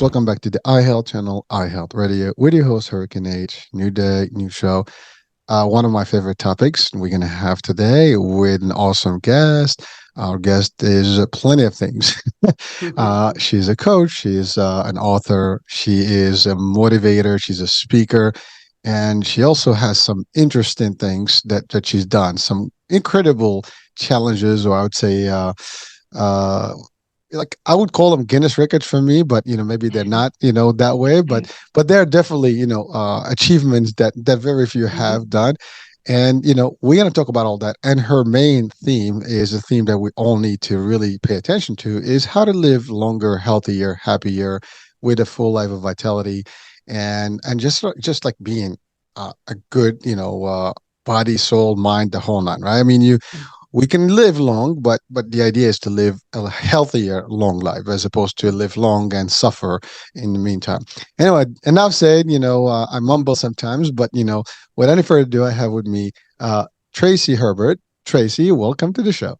folks. Welcome back to the iHealth channel, iHealth Radio, with your host, Hurricane H. New day, new show. One of my favorite topics we're going to have today with an awesome guest. Our guest is plenty of things. She's a coach, she's an author, she is a motivator, she's a speaker, and she also has some interesting things that she's done, some incredible challenges, or I would say, uh, like I would call them Guinness records for me, but maybe they're not, that way. But they're definitely, achievements that very few Mhm. have done. And we're going to talk about all that. And her main theme is a theme that we all need to really pay attention to: is how to live longer, healthier, happier, with a full life of vitality, and just like being a good, body, soul, mind, the whole nine, right? I mean, we can live long, but the idea is to live a healthier, long life as opposed to live long and suffer in the meantime. Anyway, enough said. I mumble sometimes, but without any further ado, I have with me Tracy Herbert. Tracy, welcome to the show.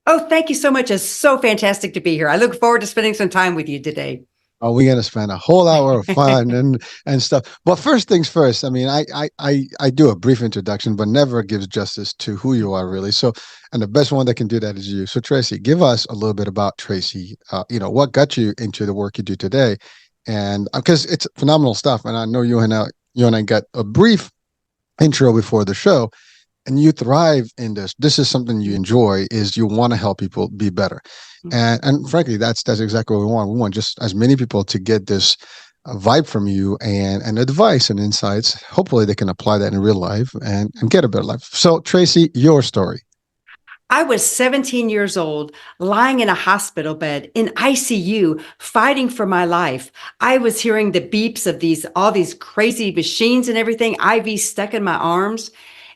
Oh, thank you so much. It's so fantastic to be here. I look forward to spending some time with you today. We're gonna spend a whole hour of fun and stuff. But first things first. I mean, I do a brief introduction, but never gives justice to who you are really. So, and the best one that can do that is you. So, Tracy, give us a little bit about Tracy. What got you into the work you do today, and because it's phenomenal stuff. And I know you and I got a brief intro before the show, and you thrive in this is something you enjoy, is you want to help people be better. And frankly, that's exactly what we want just as many people to get this vibe from you, and advice and insights. Hopefully they can apply that in real life and get a better life. So Tracy, your story. I was 17 years old, lying in a hospital bed in ICU, fighting for my life. I was hearing the beeps of all these crazy machines and everything, IV stuck in my arms.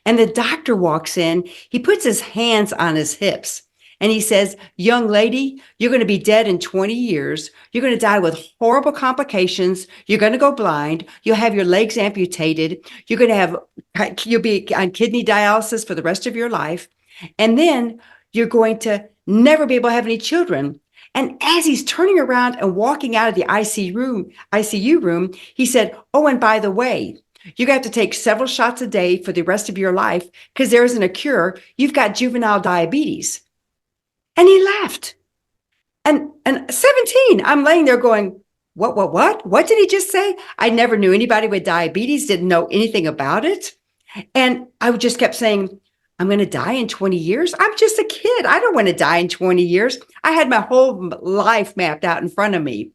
And the doctor walks in. He puts his hands on his hips and he says, "Young lady, you're going to be dead in 20 years. You're going to die with horrible complications. You're going to go blind. You'll have your legs amputated. You'll be on kidney dialysis for the rest of your life. And then you're going to never be able to have any children." And as he's turning around and walking out of the ICU room, he said, "Oh, and by the way, you're going to have to take several shots a day for the rest of your life because there isn't a cure. You've got juvenile diabetes." And he laughed. And 17, I'm laying there going, what? What did he just say? I never knew anybody with diabetes, didn't know anything about it. And I just kept saying, "I'm going to die in 20 years. I'm just a kid. I don't want to die in 20 years. I had my whole life mapped out in front of me."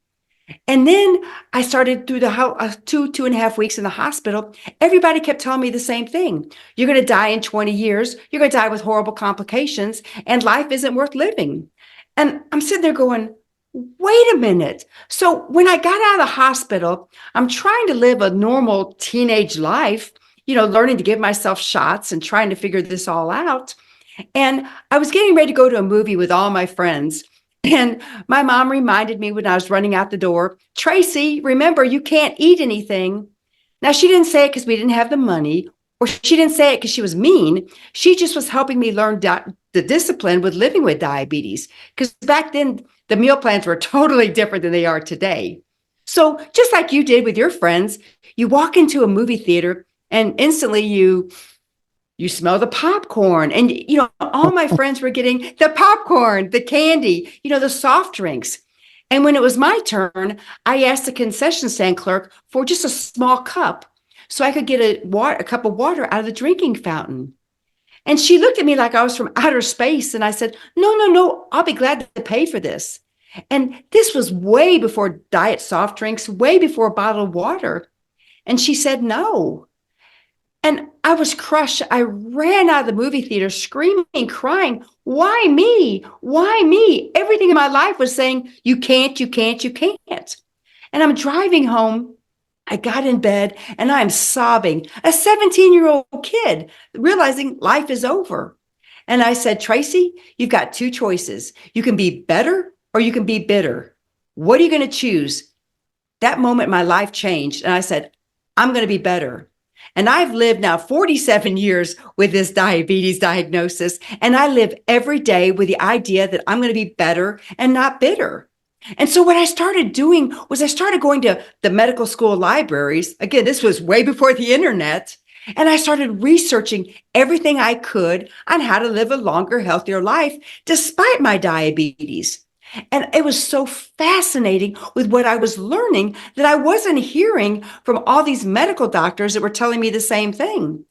And then I started through the 2.5 weeks in the hospital. Everybody kept telling me the same thing. "You're going to die in 20 years. You're going to die with horrible complications, and life isn't worth living." And I'm sitting there going, wait a minute. So when I got out of the hospital, I'm trying to live a normal teenage life, learning to give myself shots and trying to figure this all out. And I was getting ready to go to a movie with all my friends. And my mom reminded me when I was running out the door, "Tracy, remember, you can't eat anything." Now, she didn't say it because we didn't have the money, or she didn't say it because she was mean. She just was helping me learn the discipline with living with diabetes. Because back then, the meal plans were totally different than they are today. So just like you did with your friends, you walk into a movie theater and instantly you smell the popcorn. And, all my friends were getting the popcorn, the candy, the soft drinks. And when it was my turn, I asked the concession stand clerk for just a small cup so I could get a cup of water out of the drinking fountain. And she looked at me like I was from outer space. And I said, "No, no, no, I'll be glad to pay for this." And this was way before diet soft drinks, way before bottled water. And she said no. And I was crushed. I ran out of the movie theater screaming, crying, "Why me? Why me?" Everything in my life was saying, "You can't, you can't, you can't." And I'm driving home. I got in bed and I'm sobbing, a 17-year-old kid, realizing life is over. And I said, "Tracy, you've got two choices. You can be better or you can be bitter. What are you going to choose?" That moment, my life changed. And I said, "I'm going to be better." And I've lived now 47 years with this diabetes diagnosis. And I live every day with the idea that I'm going to be better and not bitter. And so what I started doing was I started going to the medical school libraries. Again, this was way before the internet. And I started researching everything I could on how to live a longer, healthier life despite my diabetes. And it was so fascinating with what I was learning that I wasn't hearing from all these medical doctors that were telling me the same thing.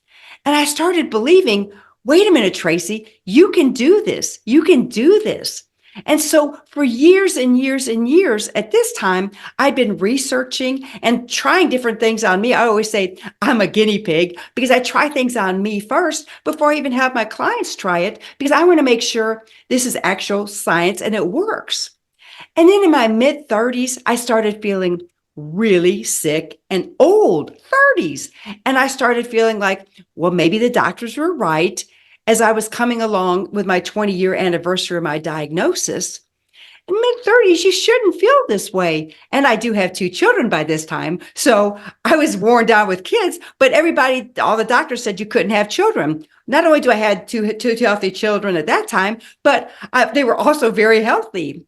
And I started believing, wait a minute, Tracy, you can do this. You can do this. And so for years and years and years at this time, I'd been researching and trying different things on me. I always say I'm a guinea pig because I try things on me first before I even have my clients try it because I want to make sure this is actual science and it works. And then in my mid 30s, I started feeling really sick and old, 30s. And I started feeling like, well, maybe the doctors were right as I was coming along with my 20-year anniversary of my diagnosis. In mid 30s, you shouldn't feel this way. And I do have two children by this time. So I was worn down with kids, but everybody, all the doctors said you couldn't have children. Not only do I had two healthy children at that time, but they were also very healthy.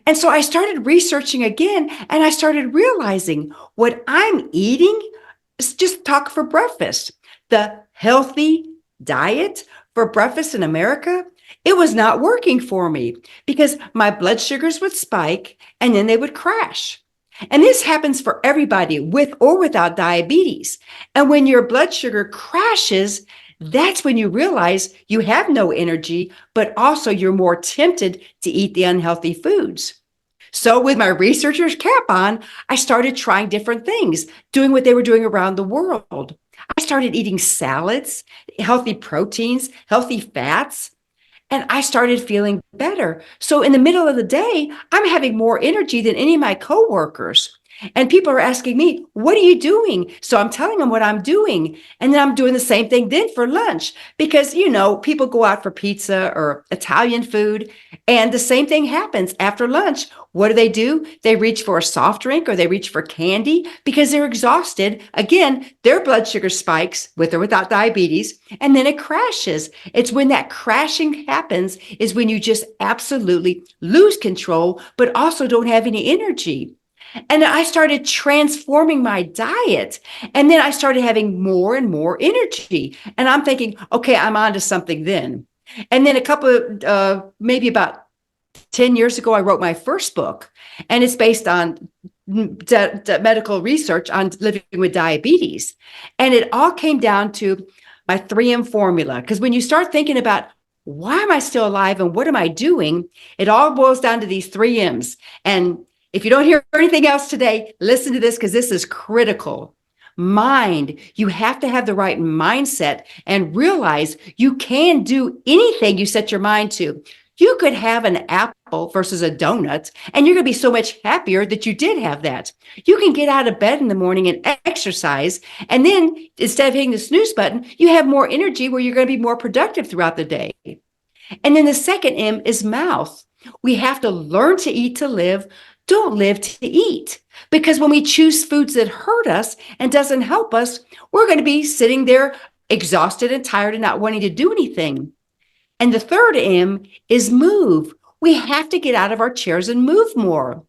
And so I started researching again and I started realizing what I'm eating is just talk for breakfast. The healthy diet for breakfast in America, it was not working for me because my blood sugars would spike and then they would crash. And this happens for everybody with or without diabetes. And when your blood sugar crashes, that's when you realize you have no energy, but also you're more tempted to eat the unhealthy foods. So, with my researcher's cap on, I started trying different things, doing what they were doing around the world. I started eating salads, healthy proteins, healthy fats, and I started feeling better. So, in the middle of the day, I'm having more energy than any of my coworkers. And people are asking me, what are you doing? So I'm telling them what I'm doing. And then I'm doing the same thing then for lunch because, people go out for pizza or Italian food. And the same thing happens after lunch. What do? They reach for a soft drink or they reach for candy because they're exhausted. Again, their blood sugar spikes with or without diabetes, and then it crashes. It's when that crashing happens is when you just absolutely lose control, but also don't have any energy. And I started transforming my diet. And then I started having more and more energy. And I'm thinking, okay, I'm on to something then. And then maybe about 10 years ago, I wrote my first book. And it's based on medical research on living with diabetes. And it all came down to my 3M formula. Because when you start thinking about why am I still alive and what am I doing, it all boils down to these 3Ms. And if you don't hear anything else today, listen to this because this is critical. Mind. You have to have the right mindset and realize you can do anything you set your mind to. You could have an apple versus a donut, and you're going to be so much happier that you did have that. You can get out of bed in the morning and exercise, and then instead of hitting the snooze button, you have more energy where you're going to be more productive throughout the day. And then the second M is mouth. We have to learn to eat to live. Don't live to eat. Because when we choose foods that hurt us and doesn't help us, we're going to be sitting there exhausted and tired and not wanting to do anything. And the third M is move. We have to get out of our chairs and move more.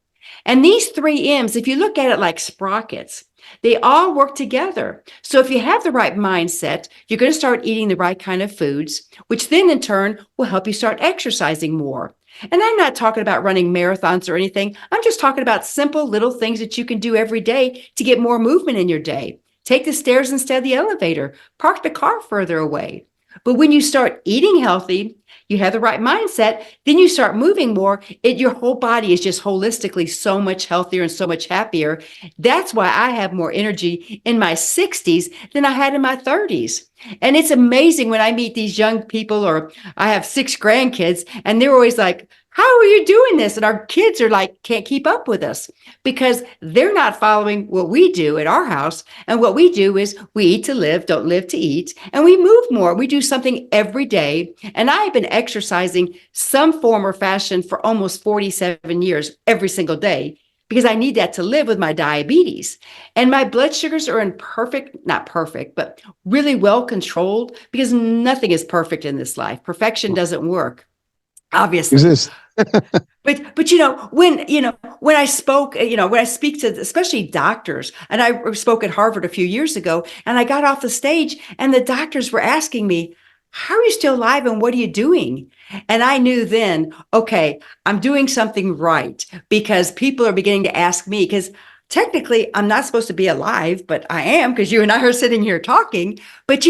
And these 3Ms, if you look at it like sprockets, they all work together. So if you have the right mindset, you're going to start eating the right kind of foods, which then in turn will help you start exercising more. And I'm not talking about running marathons or anything. I'm just talking about simple little things that you can do every day to get more movement in your day. Take the stairs instead of the elevator. Park the car further away. But when you start eating healthy, you have the right mindset, then you start moving more. Your whole body is just holistically so much healthier and so much happier. That's why I have more energy in my 60s than I had in my 30s. And it's amazing when I meet these young people, or I have 6 grandkids, and they're always like, how are you doing this? And our kids are like, can't keep up with us because they're not following what we do at our house. And what we do is we eat to live, don't live to eat. And we move more. We do something every day. And I've been exercising some form or fashion for almost 47 years, every single day, because I need that to live with my diabetes. And my blood sugars are not perfect, but really well controlled because nothing is perfect in this life. Perfection doesn't work. obviously. Exist. But when I spoke, when I speak to especially doctors, and I spoke at Harvard a few years ago, and I got off the stage, and the doctors were asking me, "How are you still alive, and what are you doing?" And I knew then, okay, I'm doing something right, because people are beginning to ask me, because technically I'm not supposed to be alive, but I am, because you and I are sitting here talking. But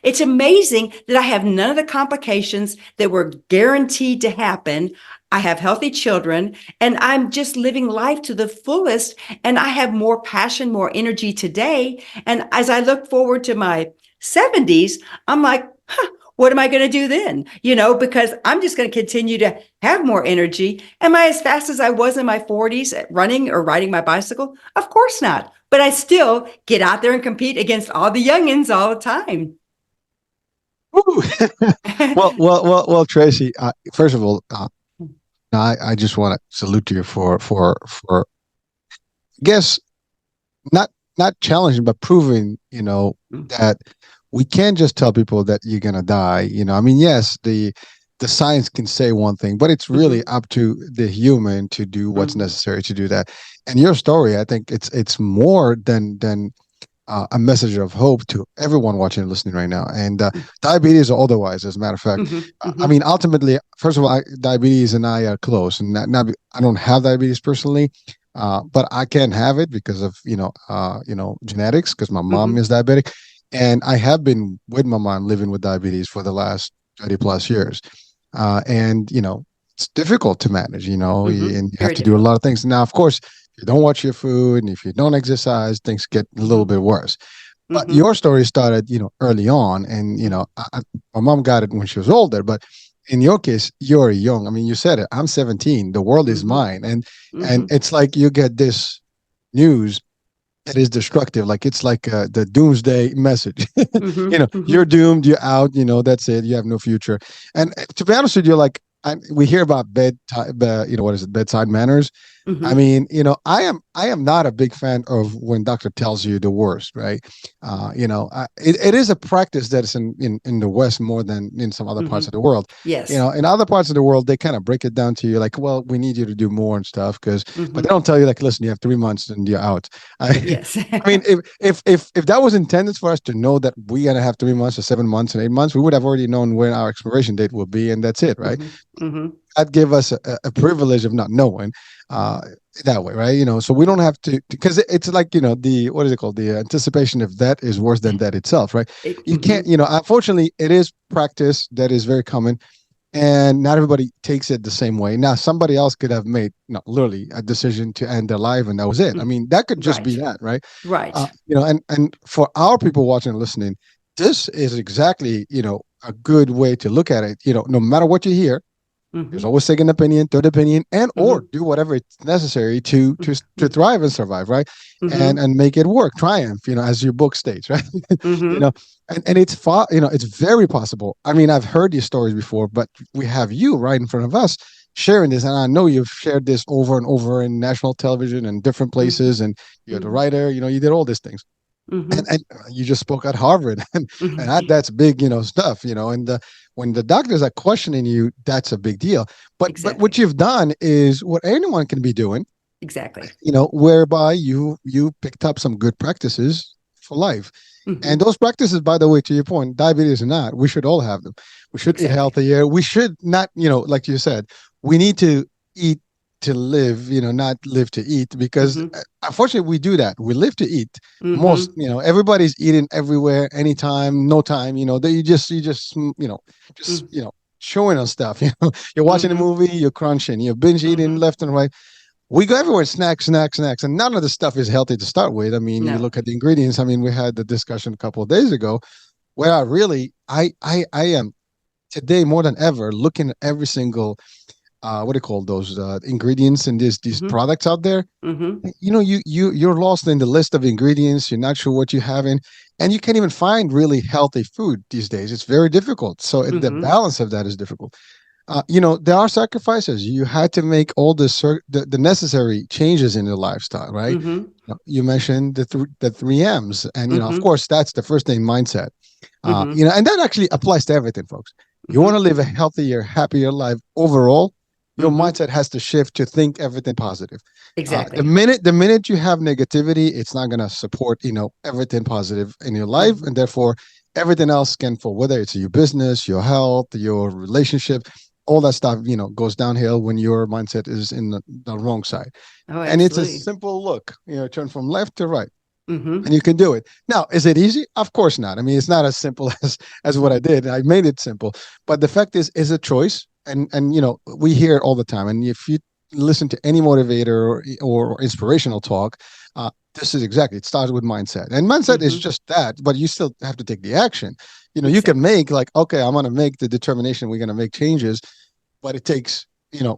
it's amazing that I have none of the complications that were guaranteed to happen. I have healthy children, and I'm just living life to the fullest. And I have more passion, more energy today. And as I look forward to my 70s, I'm like, what am I going to do then? Because I'm just going to continue to have more energy. Am I as fast as I was in my 40s at running or riding my bicycle? Of course not. But I still get out there and compete against all the youngins all the time. Woo. Well, Tracy. First of all, I just want to salute you for I guess not challenging, but proving, that we can't just tell people that you're gonna die. I mean, yes, the science can say one thing, but it's really Mhm, up to the human to do what's mhm, necessary to do that. And your story, I think it's more than a message of hope to everyone watching and listening right now. And diabetes or otherwise, as a matter of fact, mhm, I mhm, mean, ultimately, first of all, diabetes and I are close, and I don't have diabetes personally, but I can have it because of genetics, because my mom mhm, is diabetic, and I have been with my mom living with diabetes for the last 30 plus years, and it's difficult to manage, mhm. and you have Very to do a difficult. lot of things. Now, of course, you don't watch your food and if you don't exercise, things get a little Mhm, bit worse. But mhm, your story started, early on, and mhm, my mom got it when she was older. But in your case, you're young. I mean, you said it. I'm 17. The world is mhm, mine, and mhm, it's like you get this news that is destructive. Like it's like the doomsday message. mhm, You're mhm, doomed. You're out. That's it. You have no future. And to be honest with you, like we hear about what is it, bedside manners. I mhm, mean, I am not a big fan of when doctor tells you the worst, right? It is a practice that is in the West more than in some other parts of mhm. the world. Yes. In other parts of the world, they kind of break it down to you like, well, we need you to do more and stuff, but they Mhm. don't tell you like, listen, you have 3 months and you're out. I, Yes. I mean, if that was intended for us to know that we're gonna have 3 months or 7 months and 8 months, we would have already known when our expiration date will be, and that's it, right? Mhm, mhm, That give us a privilege of not knowing uh, that way, right? So we don't have to, because it's like the what is it called? The anticipation of that is worse than that itself, right? You can't, mhm, unfortunately, it is practice that is very common, and not everybody takes it the same way. Now, somebody else could have made, literally, a decision to end their life, and that was it. I mhm. mean, that could just be Right. that, right? Right. And for our people watching and listening, this is exactly a good way to look at it. No matter what you hear, there's Mhm, always second opinion, third opinion, and or mhm, do whatever it's necessary to mhm, thrive and survive, right? And mhm, and make it work, triumph, as your book states, right? you know, mhm. and it's far, it's very possible. I mean, I've heard these stories before, but we have you right in front of us sharing this, and I know you've shared this over and over in national television and different Mhm, places, and you're the mhm, writer, you did all these things, and, mhm. and you just spoke at Harvard, and Mhm. that's big, stuff, and when the doctors are questioning you, that's a big deal. But what Exactly. you've done is what anyone can be doing, Exactly. whereby you picked up some good practices for life. And Mhm. those practices, by the way, to your point, diabetes or not, we should all have them. We should eat Exactly. healthier. We should not, like you said, we need to eat to live, not live to eat, because Mhm. unfortunately we do that. We live to eat. Most, Mhm. everybody's eating everywhere, anytime, no time, that you just, just, Mm. showing us stuff. You're watching a Mhm. movie, you're crunching, you're binge eating Mhm. left and right. We go everywhere, snacks, snacks, snacks, and none of the stuff is healthy to start with. I mean, you No. look at the ingredients. I mean, we had the discussion a couple of days ago where I am today more than ever looking at every single what do you call those ingredients in these Mhm. products out there. Mhm. You're lost in the list of ingredients. You're not sure what you're having, and you can't even find really healthy food these days. It's very difficult. So the Mhm. balance of that is difficult. There are sacrifices. You had to make all the necessary changes in your lifestyle, right? Mhm. You mentioned the three M's, and of Mhm. course that's the first thing, mindset. Mhm. And that actually applies to everything, folks. You want Hmm. to live a healthier, happier life overall. Your Hmm. mindset has to shift to think everything positive. The Exactly. minute you have negativity, it's not going to support everything positive in your life, Hmm. and therefore everything else can fall. Whether it's your business, your health, your relationship, all that stuff goes downhill when your mindset is in the wrong side. Oh, And it's a absolutely. simple look. Turn from left to right, Hmm. and you can do it. Now, is it easy? Of course not. I mean, it's not as simple as what I did. I made it simple, but the fact is a choice, and we hear it all the time. And if you listen to any motivator or inspirational talk, this is exactly. It starts with mindset, and mindset is Hmm. just that. But you still have to take the action. You can Exactly. make like, okay, I'm going to make the determination. We're going to make changes, but it takes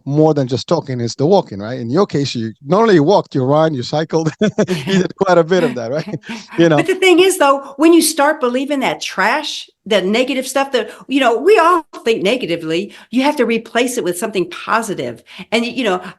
more than just talking. It's the walking, right? In your case, you not only walked, you ran, you cycled. You did quite a bit of that, right? you know But the thing is, though, when you start believing that trash, that negative stuff that, we all think negatively, you have to replace it with something positive. And,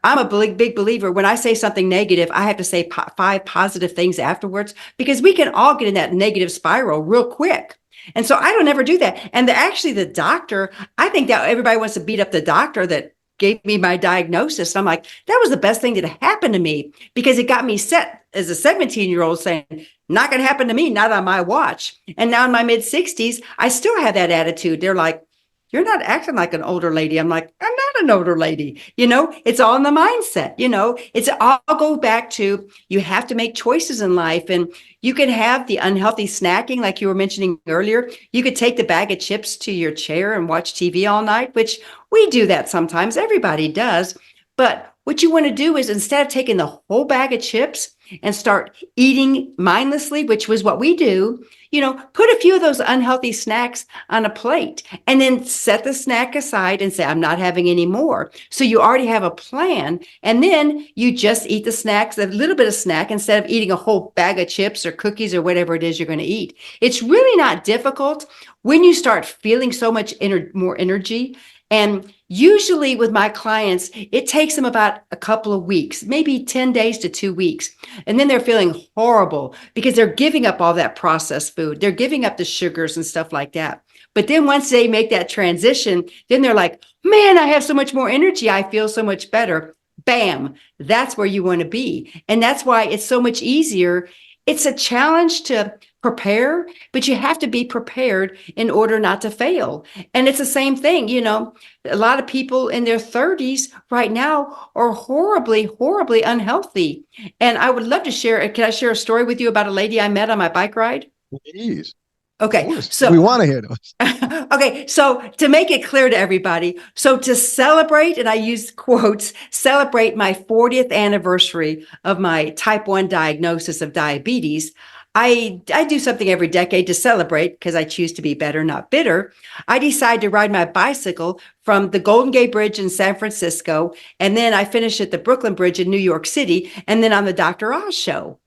I'm a big believer. When I say something negative, I have to say five positive things afterwards because we can all get in that negative spiral real quick. And so I don't ever do that. And actually, the doctor, I think that everybody wants to beat up the doctor that gave me my diagnosis. And I'm like, that was the best thing that happened to me because it got me set as a 17-year-old saying, not going to happen to me, not on my watch. And now in my mid 60s, I still have that attitude. They're like, you're not acting like an older lady. I'm like, I'm not an older lady. It's all in the mindset. It's all go back to you have to make choices in life. And you can have the unhealthy snacking, like you were mentioning earlier. You could take the bag of chips to your chair and watch TV all night, which we do that sometimes. Everybody does. But what you want to do is instead of taking the whole bag of chips and start eating mindlessly, which was what we do, put a few of those unhealthy snacks on a plate and then set the snack aside and say, I'm not having any more. So you already have a plan. And then you just eat the snacks, a little bit of snack instead of eating a whole bag of chips or cookies or whatever it is you're going to eat. It's really not difficult when you start feeling so much more energy. And usually with my clients, it takes them about a couple of weeks, maybe 10 days to 2 weeks. And then they're feeling horrible because they're giving up all that processed food. They're giving up the sugars and stuff like that. But then once they make that transition, then they're like, man, I have so much more energy. I feel so much better. Bam, that's where you want to be. And that's why it's so much easier. It's a challenge to prepare, but you have to be prepared in order not to fail. And it's the same thing, a lot of people in their 30s right now are horribly, horribly unhealthy. And I would love to share. Can I share a story with you about a lady I met on my bike ride? Please, of Okay. course, we So, want to hear those. okay. So to make it clear to everybody, so to celebrate, and I use quotes, celebrate my 40th anniversary of my type 1 diagnosis of diabetes. I do something every decade to celebrate because I choose to be better, not bitter. I decide to ride my bicycle from the Golden Gate Bridge in San Francisco, and then I finish at the Brooklyn Bridge in New York City, and then on the Dr. Oz show.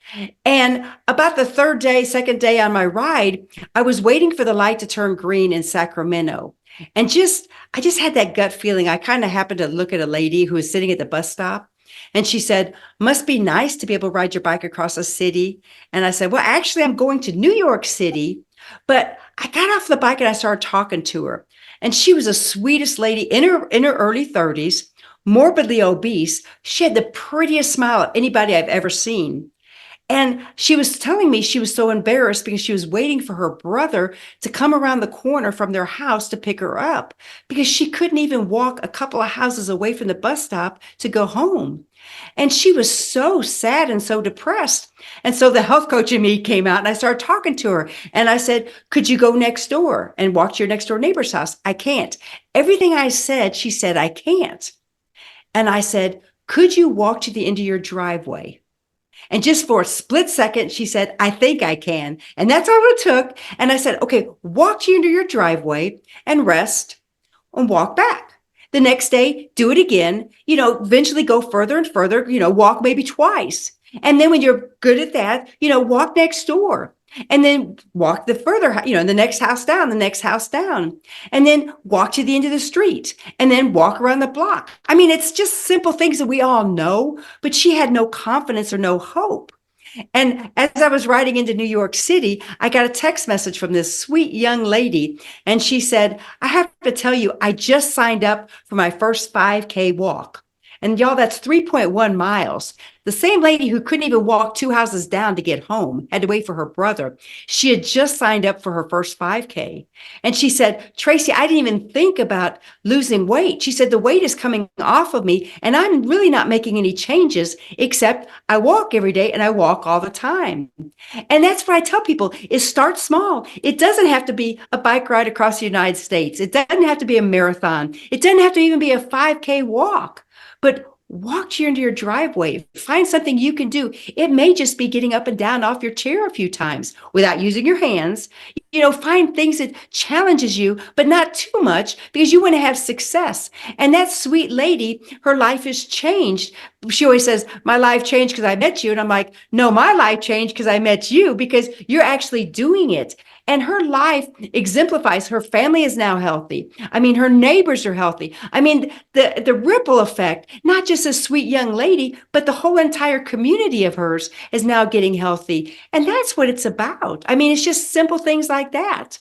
And about the second day on my ride, I was waiting for the light to turn green in Sacramento. And I just had that gut feeling. I kind of happened to look at a lady who was sitting at the bus stop and she said, must be nice to be able to ride your bike across a city. And I said, well, actually, I'm going to New York City. But I got off the bike and I started talking to her. And she was the sweetest lady in her early 30s, morbidly obese. She had the prettiest smile of anybody I've ever seen. And she was telling me she was so embarrassed because she was waiting for her brother to come around the corner from their house to pick her up because she couldn't even walk a couple of houses away from the bus stop to go home. And she was so sad and so depressed. And so the health coach in me came out and I started talking to her. And I said, could you go next door and walk to your next door neighbor's house? I can't. Everything I said, she said, I can't. And I said, could you walk to the end of your driveway? And just for a split second, she said, I think I can. And that's all it took. And I said, okay, walk to your driveway and rest and walk back. The next day, do it again, eventually go further and further, walk maybe twice. And then when you're good at that, walk next door and then walk the further, the next house down, the next house down, and then walk to the end of the street and then walk around the block. I mean, it's just simple things that we all know, but she had no confidence or no hope. And as I was riding into New York City, I got a text message from this sweet young lady. And she said, I have to tell you, I just signed up for my first 5K walk. And y'all, that's 3.1 miles. The same lady who couldn't even walk 2 houses down to get home, had to wait for her brother. She had just signed up for her first 5K. And she said, Tracy, I didn't even think about losing weight. She said, the weight is coming off of me and I'm really not making any changes, except I walk every day and I walk all the time. And that's what I tell people is start small. It doesn't have to be a bike ride across the United States. It doesn't have to be a marathon. It doesn't have to even be a 5K walk. But walk into your driveway, find something you can do. It may just be getting up and down off your chair a few times without using your hands. Find things that challenges you, but not too much because you want to have success. And that sweet lady, her life has changed. She always says, my life changed because I met you. And I'm like, no, my life changed because I met you because you're actually doing it. And her life exemplifies her family is now healthy. I mean, her neighbors are healthy. I mean, the ripple effect, not just a sweet young lady, but the whole entire community of hers is now getting healthy. And that's what it's about. I mean, it's just simple things like that.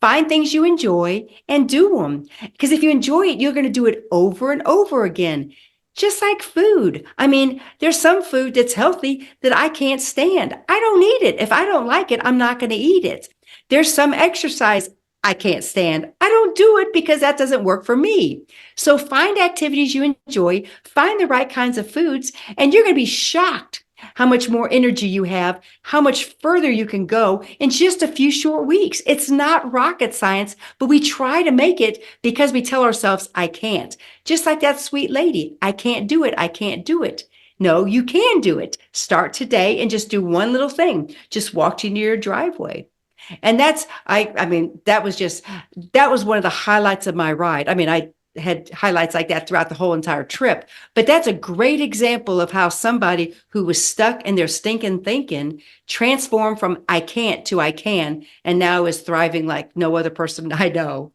Find things you enjoy and do them. Because if you enjoy it, you're going to do it over and over again. Just like food. I mean, there's some food that's healthy that I can't stand. I don't eat it. If I don't like it, I'm not going to eat it. There's some exercise I can't stand. I don't do it because that doesn't work for me. So find activities you enjoy, find the right kinds of foods, and you're going to be shocked how much more energy you have, how much further you can go in just a few short weeks. It's not rocket science, but we try to make it because we tell ourselves, I can't. Just like that sweet lady, I can't do it. I can't do it. No, you can do it. Start today and just do one little thing. Just walk to your driveway. And that was one of the highlights of my ride. I mean, I had highlights like that throughout the whole entire trip, but that's a great example of how somebody who was stuck in their stinking thinking transformed from I can't to I can, and now is thriving like no other person I know.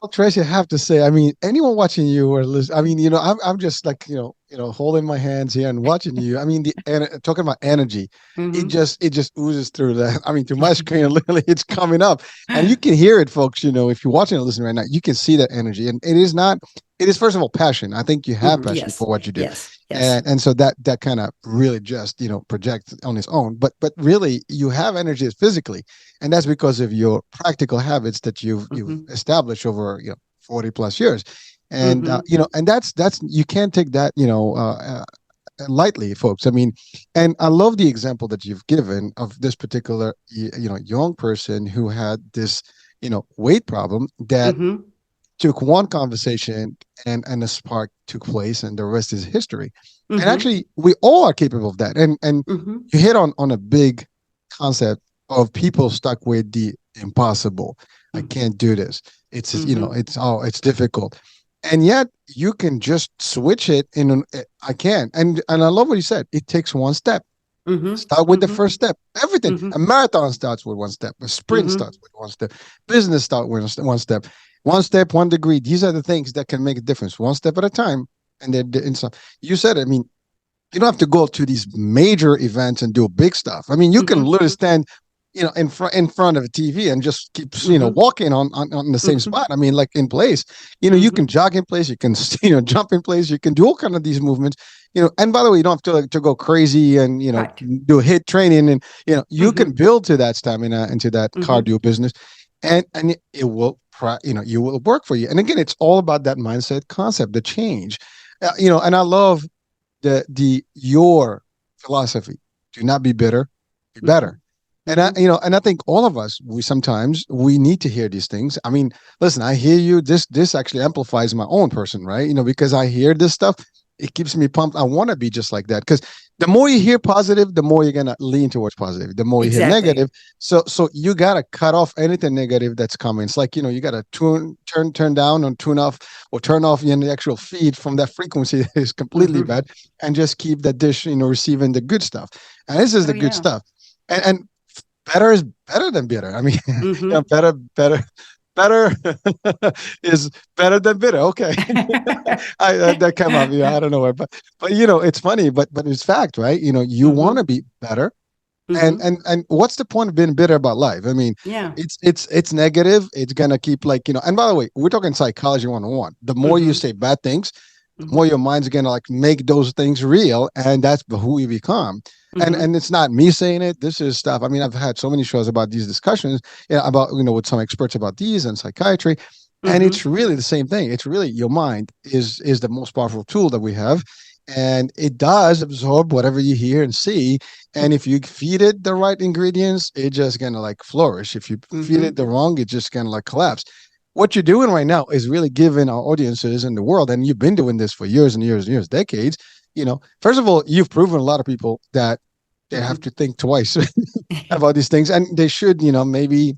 Well, Tracy, I have to say, I mean, anyone watching you or listen, I mean, I'm just like, holding my hands here and watching you. I mean, talking about energy, Mm-hmm. it just oozes through that. I mean, through my screen, literally, it's coming up, and you can hear it, folks. If you're watching or listening right now, you can see that energy, and it is first of all passion. I think you have Mm-hmm. passion Yes, for what you do, yes, yes. and so that kind of really just projects on its own. But really, you have energy physically, and that's because of your practical habits that you've Mm-hmm. established over 40 plus years. And Mm-hmm. and that's you can't take that lightly, folks. I mean, and I love the example that you've given of this particular young person who had this weight problem that Mm-hmm. took one conversation, and a spark took place, and the rest is history. And Mm-hmm. actually, we all are capable of that. And Mm-hmm. you hit on a big concept of people stuck with the impossible. I can't do this. It's just, Mm-hmm. it's difficult. And yet you can just switch it I can. And I love what you said. It takes one step. Mm-hmm. Start with the Mm-hmm. first step. Everything. Mm-hmm. A marathon starts with one step. A sprint Mm-hmm. starts with one step. Business starts with one step. One step, 1 degree. These are the things that can make a difference. One step at a time. And then in some, you said, I mean, you don't have to go to these major events and do big stuff. I mean, you can literally stand, in front of a TV and just keep, Mm-hmm. walking on the same Mm-hmm. spot. I mean, like in place. You Mm-hmm. can jog in place. You can, jump in place. You can do all kind of these movements. And by the way, you don't have to go crazy and Right. do hit training, and you can Mm-hmm. build to that stamina and to that Mm-hmm. cardio business, and it will you will work for you. And again, it's all about that mindset concept, the change. And I love the your philosophy. Do not be bitter, be Mm-hmm. better. And I think all of us, we need to hear these things. I mean, listen, I hear you. This actually amplifies my own person, right? Because I hear this stuff, it keeps me pumped. I want to be just like that, because the more you hear positive, the more you're gonna lean towards positive. The more you hear Exactly. negative, so you gotta cut off anything negative that's coming. It's like you gotta turn down and tune off or turn off the actual feed from that frequency that is completely Mm-hmm. bad, and just keep that dish receiving the good stuff. And this is Oh the good yeah. stuff. And better is better than bitter. I mean, Mm-hmm. better better is better than bitter. Okay. That came up. Yeah, I don't know where, but it's funny, but it's fact, right? You want Mm-hmm. to be better, and Mm-hmm. and what's the point of being bitter about life? I mean, Yeah. it's negative. It's gonna keep, like, and by the way, we're talking psychology 101. The more you Mm-hmm. say bad things, the Mm-hmm. more your mind's gonna like make those things real, and that's who you become. and Mm-hmm. and it's not me saying it. This is stuff. I mean, I've had so many shows about these discussions, about, with some experts about these and psychiatry, and Mm-hmm. it's really the same thing. It's really your mind is the most powerful tool that we have, and it does absorb whatever you hear and see. And if you feed it the right ingredients, it just gonna like flourish. If you feed it Mm-hmm. the wrong, it's just gonna like collapse. What you're doing right now is really giving our audiences in the world, and you've been doing this for years and years and years, decades. First of all, you've proven a lot of people that they have Mm-hmm. to think twice about these things, and they should, maybe.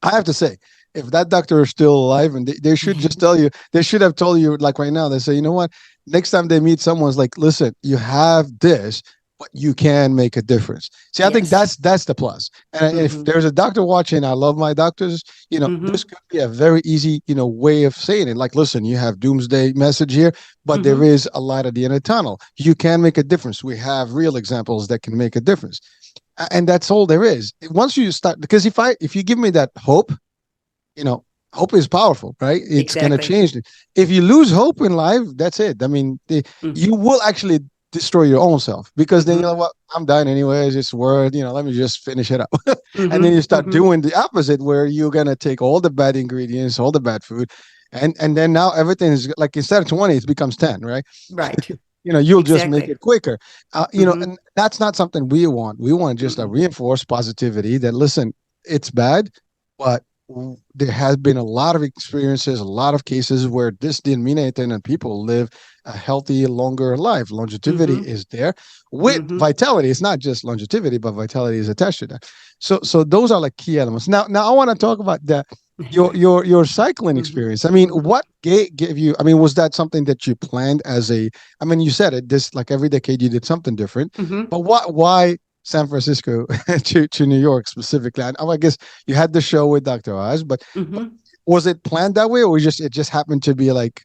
I have to say, if that doctor is still alive, and they should just tell you, they should have told you, like right now, they say, you know what, next time they meet someone's like, listen, you have this, but you can make a difference. See, I think Yes. that's the plus. And if Mm-hmm. there's a doctor watching, I love my doctors, this Mm-hmm. could be a very easy, way of saying it. Like, listen, you have doomsday message here, but there Mm-hmm. is a light at the end of the tunnel. You can make a difference. We have real examples that can make a difference. And that's all there is. Once you start, because if you give me that hope, you know, hope is powerful, right? It's going to Exactly. change. If you lose hope in life, that's it. I mean, Mm-hmm. you will actually destroy your own self, because then Mm-hmm. you know what? I'm done anyways. It's word, let me just finish it up. And then you Mm-hmm. start Mm-hmm. doing the opposite, where you're going to take all the bad ingredients, all the bad food. And then now everything is like, instead of 20, it becomes 10, right? Right. You'll just make Exactly. it quicker. Mm-hmm. And that's not something we want. We want just a Mm-mm. reinforced positivity that, listen, it's bad, but there has been a lot of experiences, a lot of cases where this didn't mean anything, and people live a healthy, longer life. Longevity Mm-hmm. is there with Mm-hmm. vitality. It's not just longevity, but vitality is attached to that. So those are like key elements. Now I want to talk about that, your cycling Mm-hmm. experience. I mean, Mm-hmm. what gave you? I mean, was that something that you planned as a? I mean, you said it. This, like, every decade you did something different. Mm-hmm. But what? Why San Francisco to New York specifically? I guess you had the show with Dr. Oz, but Mm-hmm. was it planned that way, or it just happened to be like,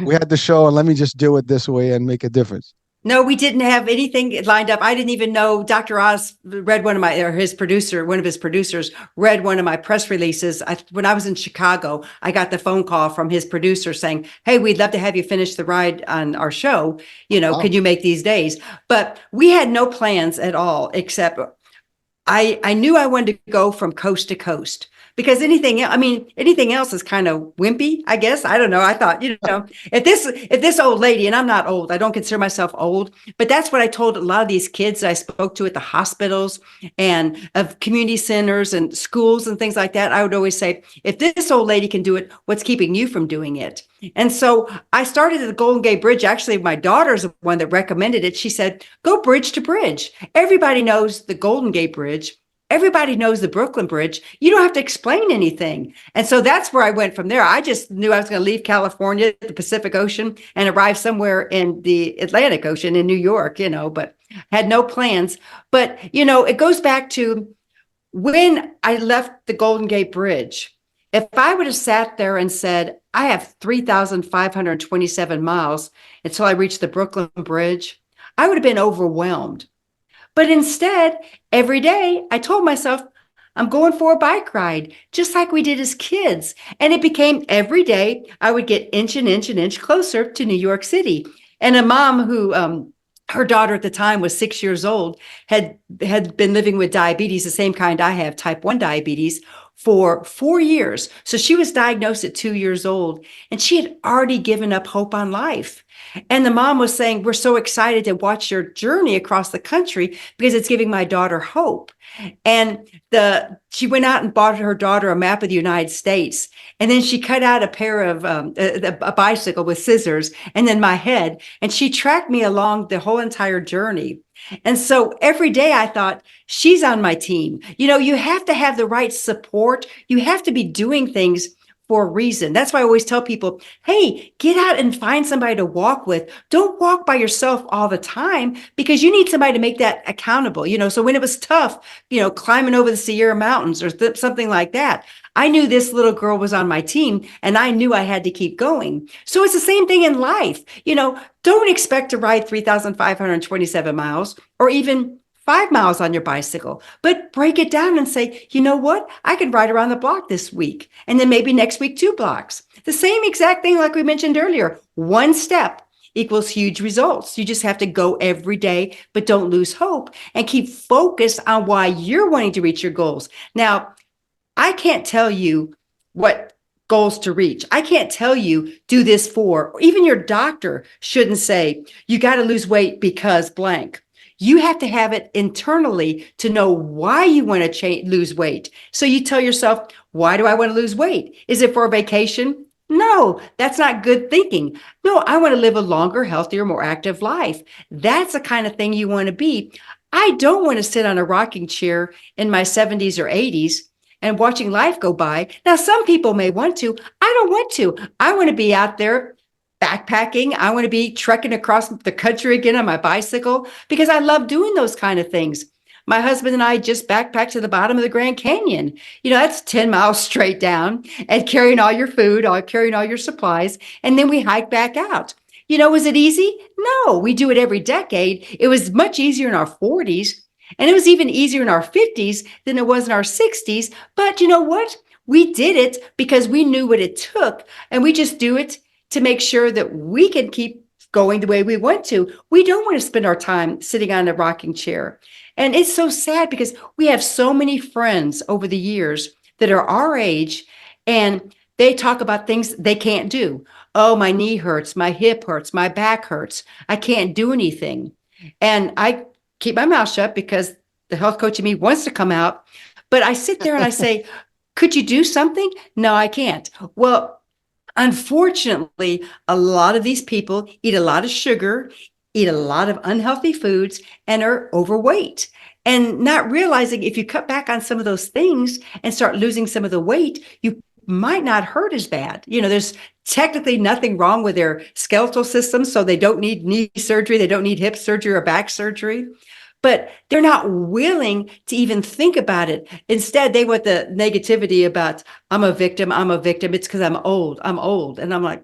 we had the show and let me just do it this way and make a difference? No, we didn't have anything lined up. I didn't even know Dr. Oz read one of my, or his producer, one of his producers read one of my press releases. When I was in Chicago, I got the phone call from his producer saying, "Hey, we'd love to have you finish the ride on our show. Wow. Could you make these days?" But we had no plans at all, except I knew I wanted to go from coast to coast, because anything else is kind of wimpy, I guess. I don't know. I thought, if this old lady, and I'm not old, I don't consider myself old, but that's what I told a lot of these kids that I spoke to at the hospitals and of community centers and schools and things like that. I would always say, if this old lady can do it, what's keeping you from doing it? And so I started at the Golden Gate Bridge. Actually, my daughter's the one that recommended it. She said, go bridge to bridge. Everybody knows the Golden Gate Bridge. Everybody knows the Brooklyn Bridge. You don't have to explain anything. And so that's where I went from there. I just knew I was going to leave California, the Pacific Ocean, and arrive somewhere in the Atlantic Ocean in New York, but had no plans. But, it goes back to when I left the Golden Gate Bridge. If I would have sat there and said, I have 3,527 miles until I reach the Brooklyn Bridge, I would have been overwhelmed. But instead, every day I told myself, I'm going for a bike ride, just like we did as kids. And it became every day I would get inch and inch and inch closer to New York City. And a mom who, her daughter at the time was 6 years old, had been living with diabetes, the same kind I have, type 1 diabetes, for 4 years. So she was diagnosed at 2 years old, and she had already given up hope on life. And the mom was saying, we're so excited to watch your journey across the country because it's giving my daughter hope. And she went out and bought her daughter a map of the United States. And then she cut out a pair of a bicycle with scissors and then my head. And she tracked me along the whole entire journey. And so every day I thought, she's on my team. You have to have the right support. You have to be doing things for a reason. That's why I always tell people, hey, get out and find somebody to walk with. Don't walk by yourself all the time, because you need somebody to make that accountable. So when it was tough, climbing over the Sierra Mountains or something like that, I knew this little girl was on my team and I knew I had to keep going. So it's the same thing in life. Don't expect to ride 3,527 miles or even 5 miles on your bicycle, but break it down and say, you know what? I can ride around the block this week. And then maybe next week, 2 blocks. The same exact thing, like we mentioned earlier. One step equals huge results. You just have to go every day, but don't lose hope and keep focused on why you're wanting to reach your goals. Now, I can't tell you what goals to reach. I can't tell you do this for, or even your doctor shouldn't say, you got to lose weight because blank. You have to have it internally to know why you want to lose weight. So you tell yourself, why do I want to lose weight? Is it for a vacation? No, that's not good thinking. No, I want to live a longer, healthier, more active life. That's the kind of thing you want to be. I don't want to sit on a rocking chair in my 70s or 80s and watching life go by. Now, some people may want to. I don't want to. I want to be out there backpacking. I want to be trekking across the country again on my bicycle because I love doing those kind of things. My husband and I just backpacked to the bottom of the Grand Canyon. That's 10 miles straight down and carrying all your food, carrying all your supplies. And then we hiked back out. Was it easy? No, we do it every decade. It was much easier in our 40s. And it was even easier in our 50s than it was in our 60s. But you know what? We did it because we knew what it took. And we just do it to make sure that we can keep going the way we want to. We don't want to spend our time sitting on a rocking chair. And it's so sad because we have so many friends over the years that are our age and they talk about things they can't do. Oh, my knee hurts, my hip hurts, my back hurts. I can't do anything. And I keep my mouth shut because the health coach in me wants to come out. But I sit there and I say, could you do something? No, I can't. Well, unfortunately, a lot of these people eat a lot of sugar, eat a lot of unhealthy foods, and are overweight. And not realizing if you cut back on some of those things and start losing some of the weight, you might not hurt as bad. There's technically nothing wrong with their skeletal system, so they don't need knee surgery, they don't need hip surgery or back surgery. But they're not willing to even think about it. Instead, they want the negativity about, I'm a victim. It's because I'm old. And I'm like,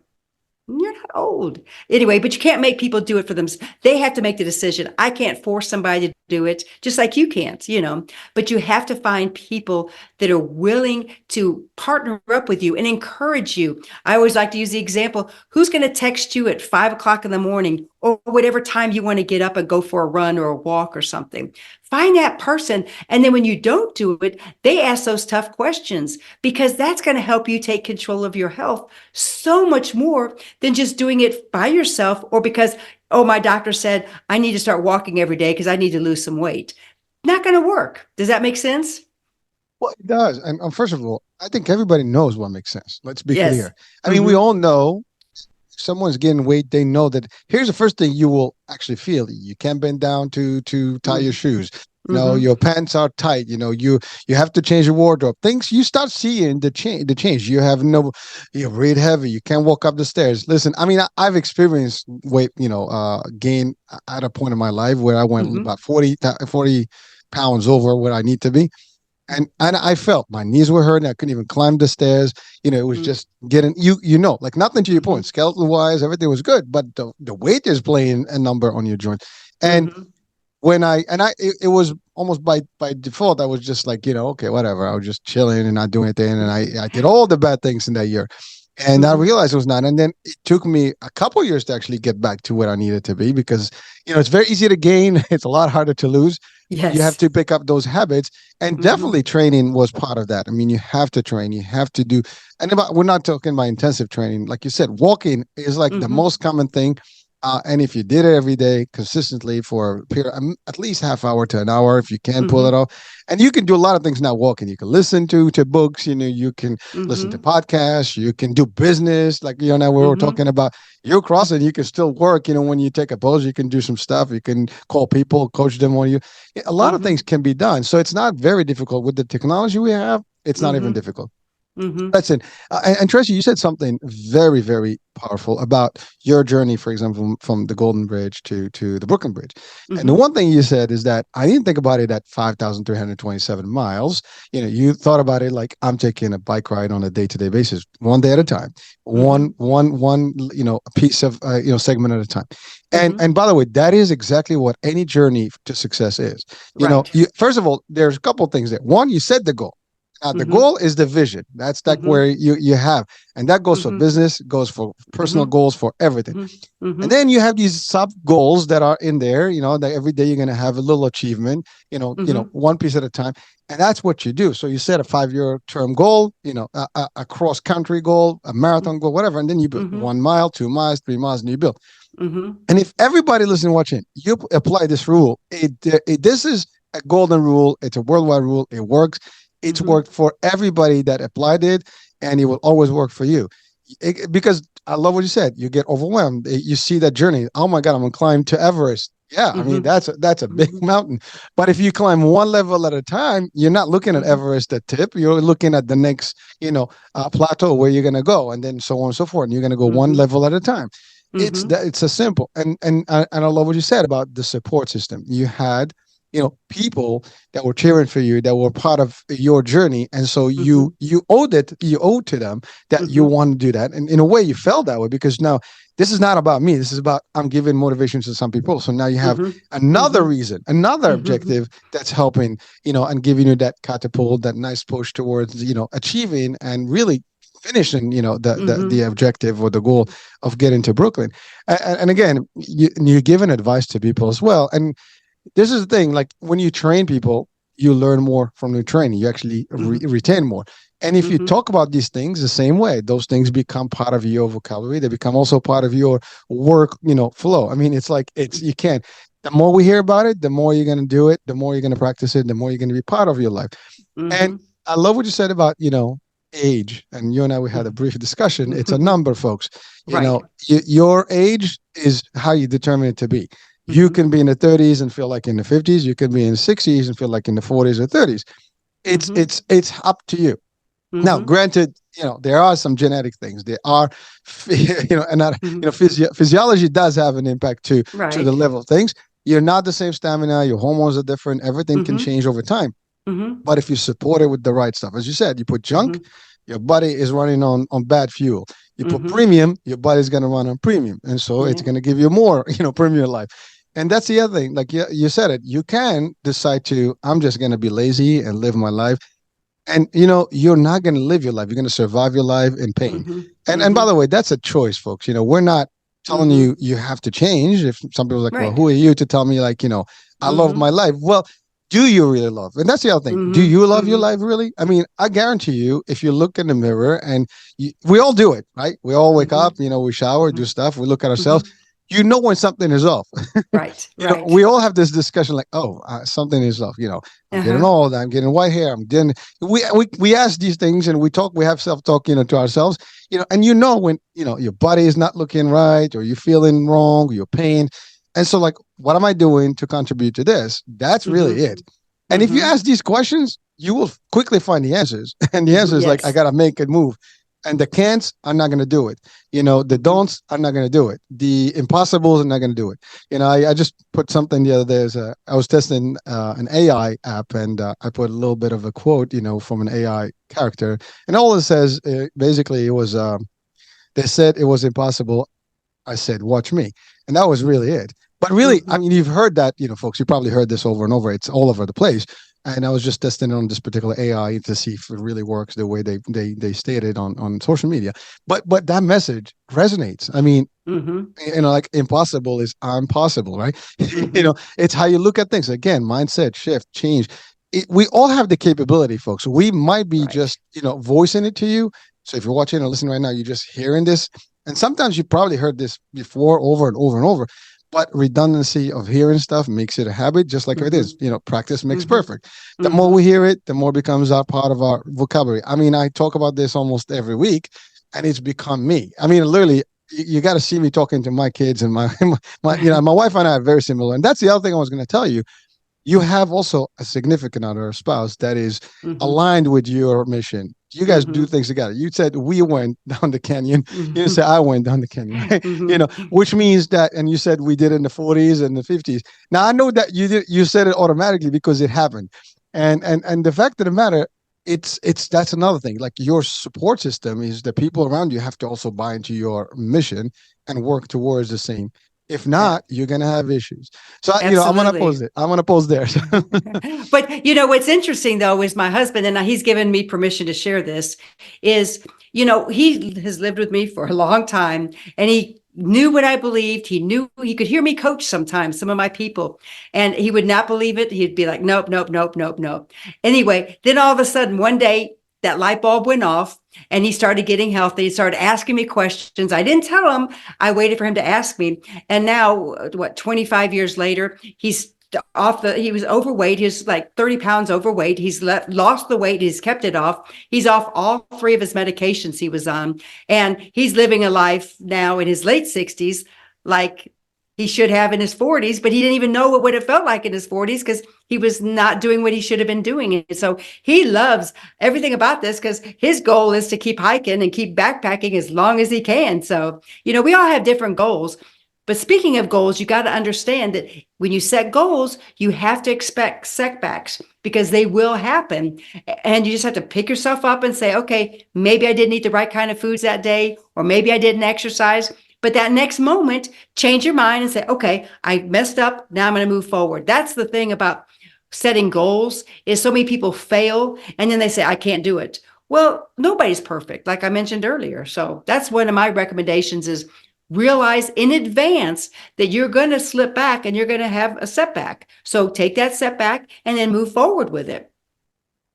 you're not old. Anyway, but you can't make people do it for them. They have to make the decision. I can't force somebody to do it, just like you can't, but you have to find people that are willing to partner up with you and encourage you. I always like to use the example, who's going to text you at 5 o'clock in the morning or whatever time you want to get up and go for a run or a walk or something? Find that person. And then when you don't do it, they ask those tough questions because that's going to help you take control of your health so much more than just doing it by yourself or because, oh, my doctor said I need to start walking every day because I need to lose some weight. Not going to work. Does that make sense? Well, it does. And first of all, I think everybody knows what makes sense. Let's be Yes. clear. I mean, we all know if someone's gaining weight, they know that here's the first thing you will actually feel. You can't bend down to tie your shoes. Your pants are tight. You have to change your wardrobe. Things you start seeing the change. You have you breathe heavy. You can't walk up the stairs. Listen, I mean, I've experienced weight, gain at a point in my life where I went about 40 pounds over where I need to be. And I felt my knees were hurting. I couldn't even climb the stairs. It was just getting like nothing to your point. Skeleton wise, everything was good, but the weight is playing a number on your joint. And when it was almost by default, I was just like, okay, whatever. I was just chilling and not doing anything. And I did all the bad things in that year. And I realized it was not. And then it took me a couple years to actually get back to where I needed to be because, it's very easy to gain. It's a lot harder to lose. Yes. You have to pick up those habits. And definitely training was part of that. I mean, you have to train. You have to do. And we're not talking about intensive training. Like you said, walking is like the most common thing. And if you did it every day consistently for a period, at least half hour to an hour, if you can pull it off, and you can do a lot of things now walking. You can listen to books, you can listen to podcasts, you can do business. Like you and I were talking about, you're crossing, you can still work. When you take a pause, you can do some stuff. You can call people, coach them on you. A lot of things can be done. So it's not very difficult with the technology we have. It's not even difficult. Mhm. That's it. And Tracy, you said something very, very powerful about your journey, for example, from the Golden Bridge to the Brooklyn Bridge. And the Mhm. one thing you said is that I didn't think about it at 5,327 miles. You thought about it like I'm taking a bike ride on a day-to-day basis, one day at a Mhm. time, Mhm. one, a piece of, segment at a time. And Mhm. and by the way, that is exactly what any journey to success is. Right. First of all, there's a couple of things there. One, you set the goal. The Mhm. goal is the vision. That's like where Mhm. you have, and that goes for Mhm. business, goes for personal Mhm. goals, for everything. Mhm. And Mhm. then you have these sub goals that are in there. That every day you're going to have a little achievement. Mhm. One piece at a time, and that's what you do. So you set a 5-year term goal. A cross country goal, a marathon goal, whatever, and then you build Mhm. 1 mile, 2 miles, 3 miles, and you build. Mhm. And if everybody listening, watching, you apply this rule, this is a golden rule. It's a worldwide rule. It works. It's Mhm. worked for everybody that applied it, and it will always work for you. Because I love what you said. You get overwhelmed. You see that journey. Oh my God, I'm gonna climb to Everest. Yeah, I mean Mhm. that's a big Mhm. mountain. But if you climb one level at a time, you're not looking at Mhm. Everest at tip. You're looking at the next, plateau where you're gonna go, and then so on and so forth. And you're gonna go one Mhm. level at a time. Mhm. It's a simple, and I love what you said about the support system. You had, people that were cheering for you, that were part of your journey, and so you Mhm. you owed to them that you Mhm. want to do that. And in a way you felt that way, because now this is not about me. This is about, I'm giving motivation to some people. So now you have Mhm. another Mhm. reason, another Mhm. objective that's helping, and giving you that catapult, that nice push towards, achieving and really finishing, the Mhm. objective or the goal of getting to Brooklyn. And again, you're giving advice to people as well. And this is the thing, like when you train people, you learn more from the training. You actually Mhm. retain more. And if you Mhm. talk about these things the same way, those things become part of your vocabulary. They become also part of your work, flow. I mean, it's like, you can't. The more we hear about it, the more you're going to do it, the more you're going to practice it, the more you're going to be part of your life. And Mhm. I love what you said about, age. And you and I, we had a Mhm. brief discussion. It's a Mhm. number, folks. Right. Your age is how you determine it to be. You Mhm. can be in the 30s and feel like in the 50s. You can be in the 60s and feel like in the 40s or 30s. It's Mhm. it's it's up to you. Now, Mhm. granted, there are some genetic things. There are, and not, Mhm. physiology does have an impact to the Right. level of things. You're not the same stamina. Your hormones are different. Everything can Mhm. change over time. Mhm. But if you support it with the right stuff, as you said, you put junk, Mhm. your body is running on bad fuel. You put Mhm. premium, your body's going to run on premium, and so it's Yeah. going to give you more, premium life. And that's the other thing. Like you said it, you can decide to, I'm just going to be lazy and live my life. And you're not going to live your life. You're going to survive your life in pain. Mhm. And by Mhm. the way, that's a choice, folks. We're not telling you Mhm. you have to change. If some people are like, well, Right. who are you to tell me, like, I love my Mhm. life? Well, do you really love? And that's the other thing. Do Mhm. you love your Mhm. life really? I mean, I guarantee you, if you look in the mirror, and we all do it, right? We all wake up, Mhm. we shower, do Mhm. stuff, we look at ourselves. Mhm. When something is off. Right. We Right. all have this discussion like, oh, something is off. I'm getting Uh-huh. old. I'm getting white hair. I'm getting. We ask these things, and we talk. We have self talk, to ourselves. And when your body is not looking right, or you're feeling wrong, or you're pain, and so like, what am I doing to contribute to this? That's really Mhm. it. And if you Mhm. ask these questions, you will quickly find the answers. And the answer is like, I Yes. gotta make a move. And the can'ts, I'm not gonna do it. The Mhm. don'ts, I'm not gonna do it. The impossibles, I'm not gonna do it. I just put something the other day. I was testing an AI app, and I put a little bit of a quote, from an AI character, and all it says, basically, it was, they said it was impossible. I said, watch me. And that was really it. But really, I Mhm. mean, you've heard that, folks, you probably heard this over and over. It's all over the place. And I was just testing on this particular AI to see if it really works the way they stated on social media. But that message resonates. I mean, Mhm. like, impossible is impossible, right? Mhm. It's how you look at things. Again, mindset shift, change. We all have the capability, folks. We might be Right. just, voicing it to you. So if you're watching or listening right now, you're just hearing this. And sometimes you probably heard this before, over and over and over. But redundancy of hearing stuff makes it a habit, just like it is. Mhm. Practice makes Mhm. perfect. The more we Mhm. hear it, the more it becomes our part of our vocabulary. I mean, I talk about this almost every week, and it's become me. I mean, literally, you got to see me talking to my kids, and my wife and I are very similar. And that's the other thing I was going to tell you. You have also a significant other, a spouse, that is Mhm. aligned with your mission. You guys do Mm-hmm. things together. You said we went down the canyon. You didn't say Mm-hmm. I went down the canyon, right? Mm-hmm. Which means that, and you said we did it in the 40s and the 50s. Now I know that you did. You said it automatically because it happened, and the fact of the matter, it's that's another thing. Like your support system is the people around you have to also buy into your mission and work towards the same. If Yeah, not, you're gonna have issues. So I'm gonna pose absolutely. it. I'm gonna pose there. So, But what's interesting though is my husband, and he's given me permission to share this, is he has lived with me for a long time, and he knew what I believed. He knew he could hear me coach sometimes some of my people, and he would not believe it. He'd be like, nope, nope, nope, nope, nope. Anyway, then all of a sudden one day that light bulb went off and he started getting healthy. He started asking me questions. I didn't tell him. I waited for him to ask me. And now, 25 years later, he was overweight. He was like 30 pounds overweight. He's lost the weight. He's kept it off. He's off all three of his medications he was on. And he's living a life now in his late 60s, like he should have in his 40s, but he didn't even know what it felt like in his 40s because he was not doing what he should have been doing. And so he loves everything about this because his goal is to keep hiking and keep backpacking as long as he can. So, we all have different goals. But speaking of goals, you got to understand that when you set goals, you have to expect setbacks because they will happen. And you just have to pick yourself up and say, okay, maybe I didn't eat the right kind of foods that day, or maybe I didn't exercise. But that next moment, change your mind and say, okay, I messed up. Now I'm going to move forward. That's the thing about setting goals is so many people fail and then they say, I can't do it. Well, nobody's perfect, like I mentioned earlier. So that's one of my recommendations is realize in advance that you're going to slip back and you're going to have a setback. So take that setback and then move forward with it.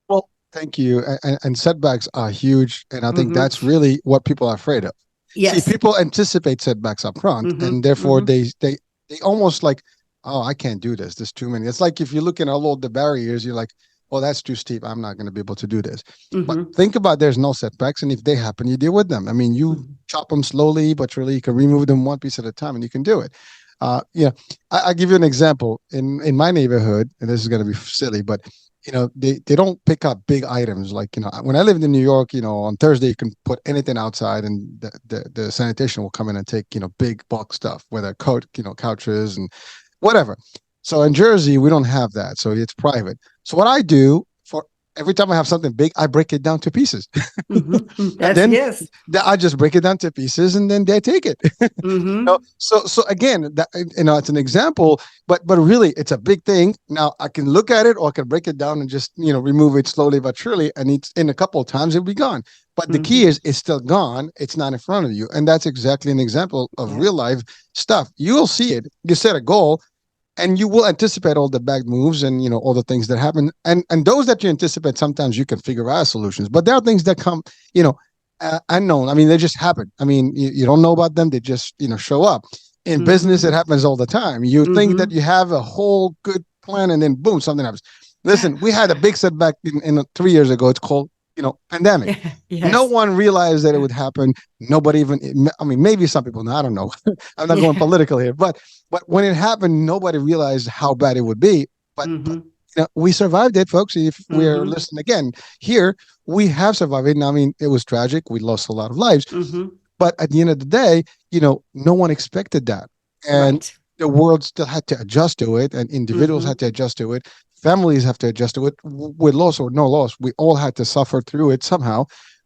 well, thank you. And setbacks are huge, and I think Mm-hmm. that's really what people are afraid of. See, Yes. people anticipate setbacks up front, Mm-hmm. and therefore Mm-hmm. they almost like, oh, I can't do this. There's too many. It's like if you're looking at all of the barriers, you're like, oh, that's too steep. I'm not going to be able to do this. But Mm-hmm. think about there's no setbacks, and if they happen, you deal with them. I mean, you Mm-hmm. chop them slowly, but really you can remove them one piece at a time, and you can do it. Yeah, I give you an example in my neighborhood, and this is going to be silly, but they don't pick up big items like when I lived in New York, on Thursday you can put anything outside and the sanitation will come in and take big bulk stuff, whether couches and whatever. So in Jersey we don't have that, so it's private. So what I do for every time I have something big, I break it down to pieces. Mm-hmm. And That's then yes. I just break it down to pieces and then they take it. Mm-hmm. So again, that it's an example, but really it's a big thing. Now I can look at it or I can break it down and just remove it slowly but surely, and it's in a couple of times it'll be gone. But the key Mm-hmm. is it's still gone. It's not in front of you, and that's exactly an example of Yeah. real life stuff. You will see it. You set a goal, and you will anticipate all the bad moves and all the things that happen, and those that you anticipate sometimes you can figure out solutions, but there are things that come unknown. I mean, they just happen. I mean, you don't know about them, they just show up. In business Mm-hmm. it happens all the time. You think that Mm-hmm. you have a whole good plan and then boom, something happens. Listen, we had a big setback in 3 years ago. It's called pandemic. Yeah. No Yes. one realized that it would happen. Nobody even, I mean, maybe some people know, I don't know. I'm not going Yeah. political here, but when it happened, nobody realized how bad it would be. But Mm-hmm. we survived it, folks. If we're Mm-hmm. listening again here, we have survived it. Now, I mean, it was tragic. We lost a lot of lives, Mm-hmm. but at the end of the day, no one expected that, and Right. the world still had to adjust to it, and individuals Mm-hmm. had to adjust to it. Families have to adjust to it. With loss or no loss, we all had to suffer through it somehow.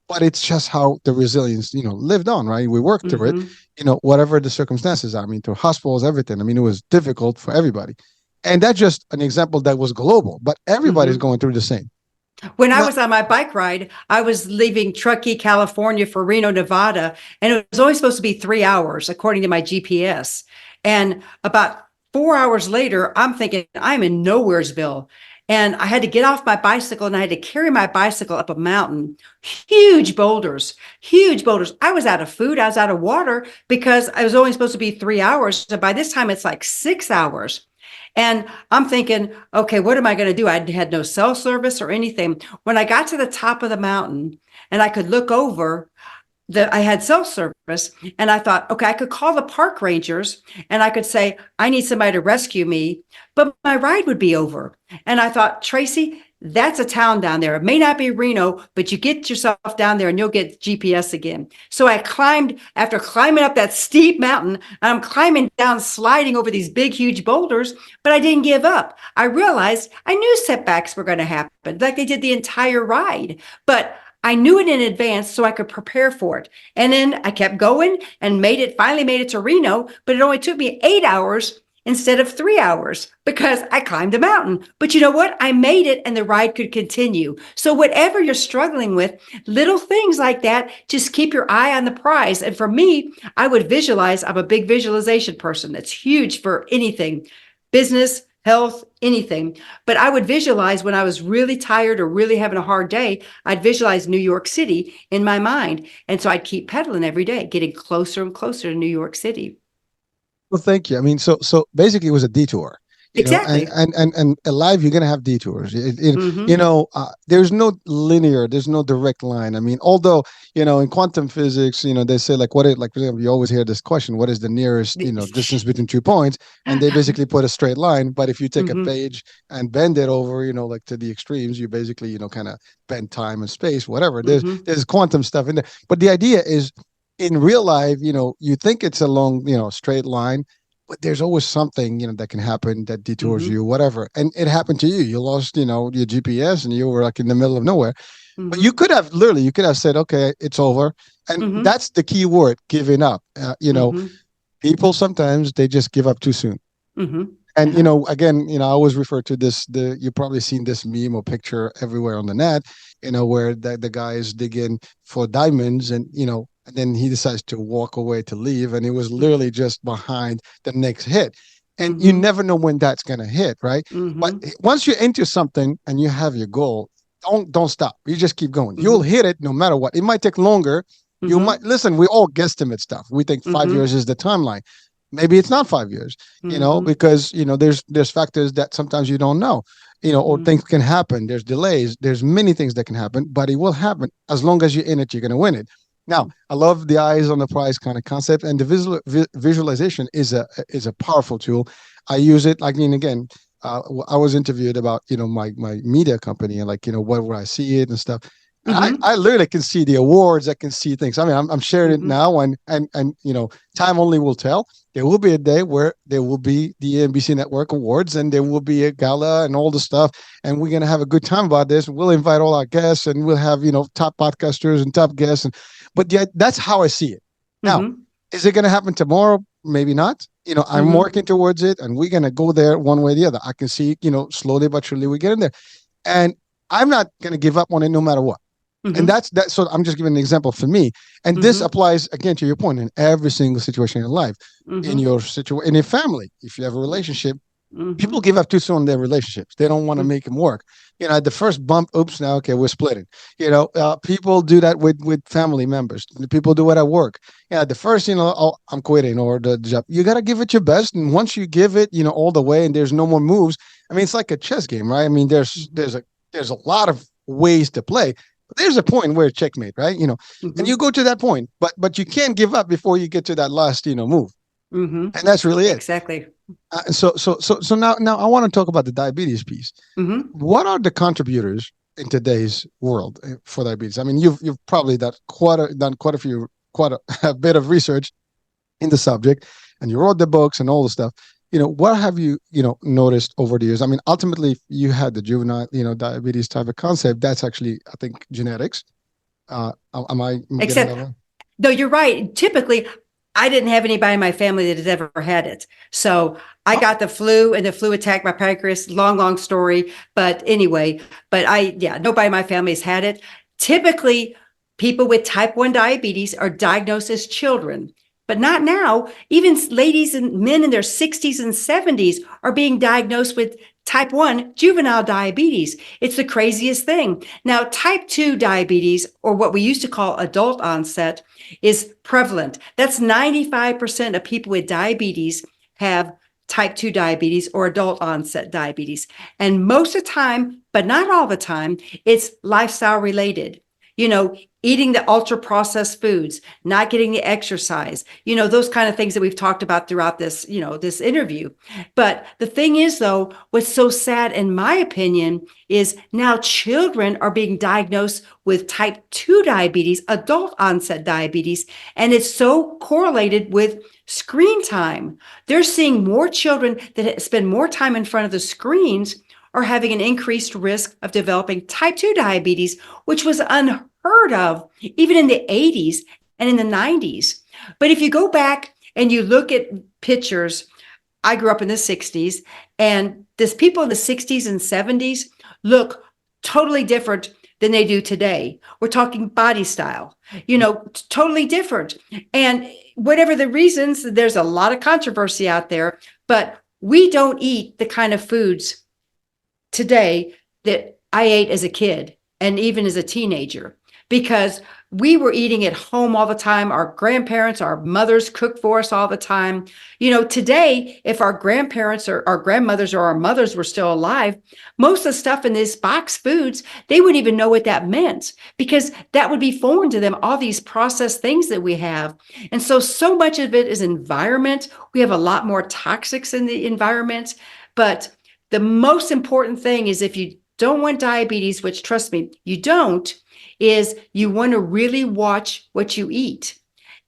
But it's just how the resilience, lived on, right? We worked through it, Mm-hmm. whatever the circumstances are. I mean, through hospitals, everything. I mean, it was difficult for everybody. And that's just an example that was global, but everybody's Mm-hmm. going through the same. When I Now, was on my bike ride, I was leaving Truckee, California for Reno, Nevada, and it was only supposed to be 3 hours according to my GPS. And about 4 hours later, I'm thinking I'm in Nowheresville. And I had to get off my bicycle and I had to carry my bicycle up a mountain. Huge boulders, huge boulders. I was out of food. I was out of water because I was only supposed to be 3 hours. So by this time, it's like 6 hours. And I'm thinking, okay, what am I going to do? I had no cell service or anything. When I got to the top of the mountain and I could look over, that I had cell service, and I thought, okay, I could call the park rangers and I could say, I need somebody to rescue me, but my ride would be over. And I thought, Tracy, That's a town down there. It may not be Reno, but you get yourself down there and you'll get GPS again. So I climbed, after climbing up that steep mountain, and I'm climbing down, sliding over these big, huge boulders, but I didn't give up. I realized I knew setbacks were going to happen, like they did the entire ride, but I knew it in advance so I could prepare for it. And then I kept going and finally made it to Reno, but it only took me 8 hours instead of 3 hours because I climbed the mountain. But you know what? I made it and the ride could continue. So whatever you're struggling with, little things like that, just keep your eye on the prize. And for me, I would visualize. I'm a big visualization person. That's huge for anything, business, health, anything. But I would visualize when I was really tired or really having a hard day, I'd visualize New York City in my mind. And so I'd keep pedaling every day, getting closer and closer to New York City. Well, thank you. I mean, so basically, it was a detour, Exactly. and in life, you're gonna have detours. Mm-hmm. There's no linear, there's no direct line. I mean, although in quantum physics, they say like like for example, you always hear this question, what is the nearest distance between 2 points? And they basically put a straight line. But if you take a Mm-hmm. page and bend it over, like to the extremes, you basically kind of bend time and space, whatever. There's Mm-hmm. there's quantum stuff in there, but the idea is in real life, you think it's a long, straight line, but there's always something, that can happen that detours Mm-hmm. you, whatever. And it happened to you. You lost, your GPS and you were like in the middle of nowhere. But Mm-hmm. you could have said, okay, it's over. And Mm-hmm. that's the key word, giving up. Mm-hmm. People sometimes they just give up too soon. Mm-hmm. And Uh-huh. again, I always refer to this. You probably seen this meme or picture everywhere on the net. Where the guy is digging for diamonds, and then he decides to walk away to leave, and it was literally just behind the next hit. And you Mm-hmm. never know when that's gonna hit, right? But Mm-hmm. once you're into something and you have your goal, don't stop. You just keep going. You'll Mm-hmm. hit it no matter what. It might take longer. You Mm-hmm. might listen. We all guesstimate stuff. We think five Mm-hmm. years is the timeline. Maybe it's not 5 years, Mm-hmm. because there's factors that sometimes you don't know, or things can happen. There's delays. There's many things that can happen, but it will happen as long as you're in it. You're gonna win it. Now, I love the eyes on the prize kind of concept, and the visualization is a powerful tool. I use it. I mean, again, I was interviewed about my media company and like what would I see it and stuff. I literally can see the awards. I can see things. I mean, I'm sharing it Mm-hmm. now, and time only will tell. There will be a day where there will be the NBC Network Awards, and there will be a gala and all the stuff, and we're gonna have a good time about this. We'll invite all our guests, and we'll have top podcasters and top guests, but yeah, that's how I see it. Now, Mm-hmm. is it gonna happen tomorrow? Maybe not. I'm Mm-hmm. working towards it, and we're gonna go there one way or the other. I can see, slowly but surely we get in there, and I'm not gonna give up on it no matter what. And Mm-hmm. that's that. So I'm just giving an example for me, and this Mm-hmm. applies again to your point in every single situation in life, in Mm-hmm. your situation, in your family. If you have a relationship, Mm-hmm. people give up too soon in their relationships. They don't want to make them work. At the first bump, oops, now okay, we're splitting. People do that with family members. People do it at work. The first, oh, I'm quitting or the job. You got to give it your best, and once you give it, all the way, and there's no more moves. I mean, it's like a chess game, right? I mean, there's a lot of ways to play. But there's a point where it's checkmate, right? And Mm-hmm. you go to that point, but you can't give up before you get to that last, move, Mm-hmm. and that's really it. Exactly. So now I want to talk about the diabetes piece. Mm-hmm. What are the contributors in today's world for diabetes? I mean, you've probably done quite a few quite a bit of research in the subject, and you wrote the books and all the stuff. What have you noticed over the years? I mean, ultimately, you had the juvenile diabetes type of concept. That's actually, I think, genetics. Am I getting that Except, wrong? no, you're right. Typically, I didn't have anybody in my family that has ever had it. So I Oh, got the flu and the flu attacked my pancreas. Long story. But anyway, nobody in my family has had it. Typically, people with type 1 diabetes are diagnosed as children, but not now. Even ladies and men in their 60s and 70s are being diagnosed with type 1 juvenile diabetes. It's the craziest thing. Now, type 2 diabetes, or what we used to call adult onset, is prevalent. That's 95% of people with diabetes have type 2 diabetes or adult onset diabetes. And most of the time, but not all the time, it's lifestyle related. eating the ultra processed foods, not getting the exercise, those kind of things that we've talked about throughout this interview. But the thing is, though, what's so sad, in my opinion, is now children are being diagnosed with type 2 diabetes, adult onset diabetes, and it's so correlated with screen time. They're seeing more children that spend more time in front of the screens are having an increased risk of developing type 2 diabetes, which was unheard of even in the 80s and in the 90s. But if you go back and you look at pictures, I grew up in the 60s, and these people in the 60s and 70s look totally different than they do today. We're talking body style, totally different. And whatever the reasons, there's a lot of controversy out there, but we don't eat the kind of foods today that I ate as a kid and even as a teenager, because we were eating at home all the time. Our grandparents, our mothers cooked for us all the time. Today, if our grandparents or our grandmothers or our mothers were still alive, most of the stuff in these box foods, they wouldn't even know what that meant, because that would be foreign to them, all these processed things that we have. And so much of it is environment. We have a lot more toxics in the environment. But the most important thing is, if you don't want diabetes, which, trust me, you don't, is you want to really watch what you eat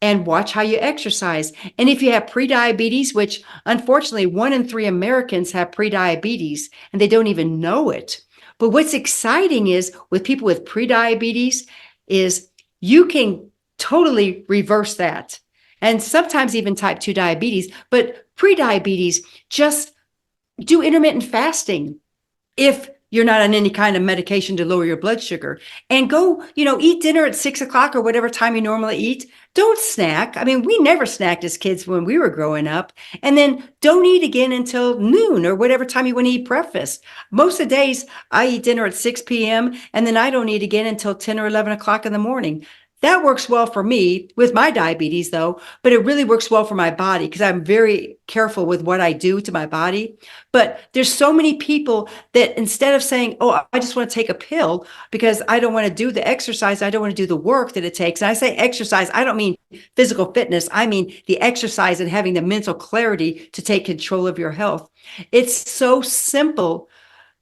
and watch how you exercise. And if you have prediabetes, which unfortunately 1 in 3 Americans have prediabetes and they don't even know it. But what's exciting is, with people with prediabetes, is you can totally reverse that. And sometimes even type 2 diabetes, but prediabetes, just do intermittent fasting if you're not on any kind of medication to lower your blood sugar, and go, eat dinner at 6 o'clock or whatever time you normally eat. Don't snack. I mean, we never snacked as kids when we were growing up. And then don't eat again until noon or whatever time you want to eat breakfast. Most of the days I eat dinner at 6 p.m. and then I don't eat again until 10 or 11 o'clock in the morning. That works well for me with my diabetes, though, but it really works well for my body because I'm very careful with what I do to my body. But there's so many people that, instead of saying, oh, I just want to take a pill because I don't want to do the exercise, I don't want to do the work that it takes. And I say exercise, I don't mean physical fitness. I mean the exercise and having the mental clarity to take control of your health. It's so simple,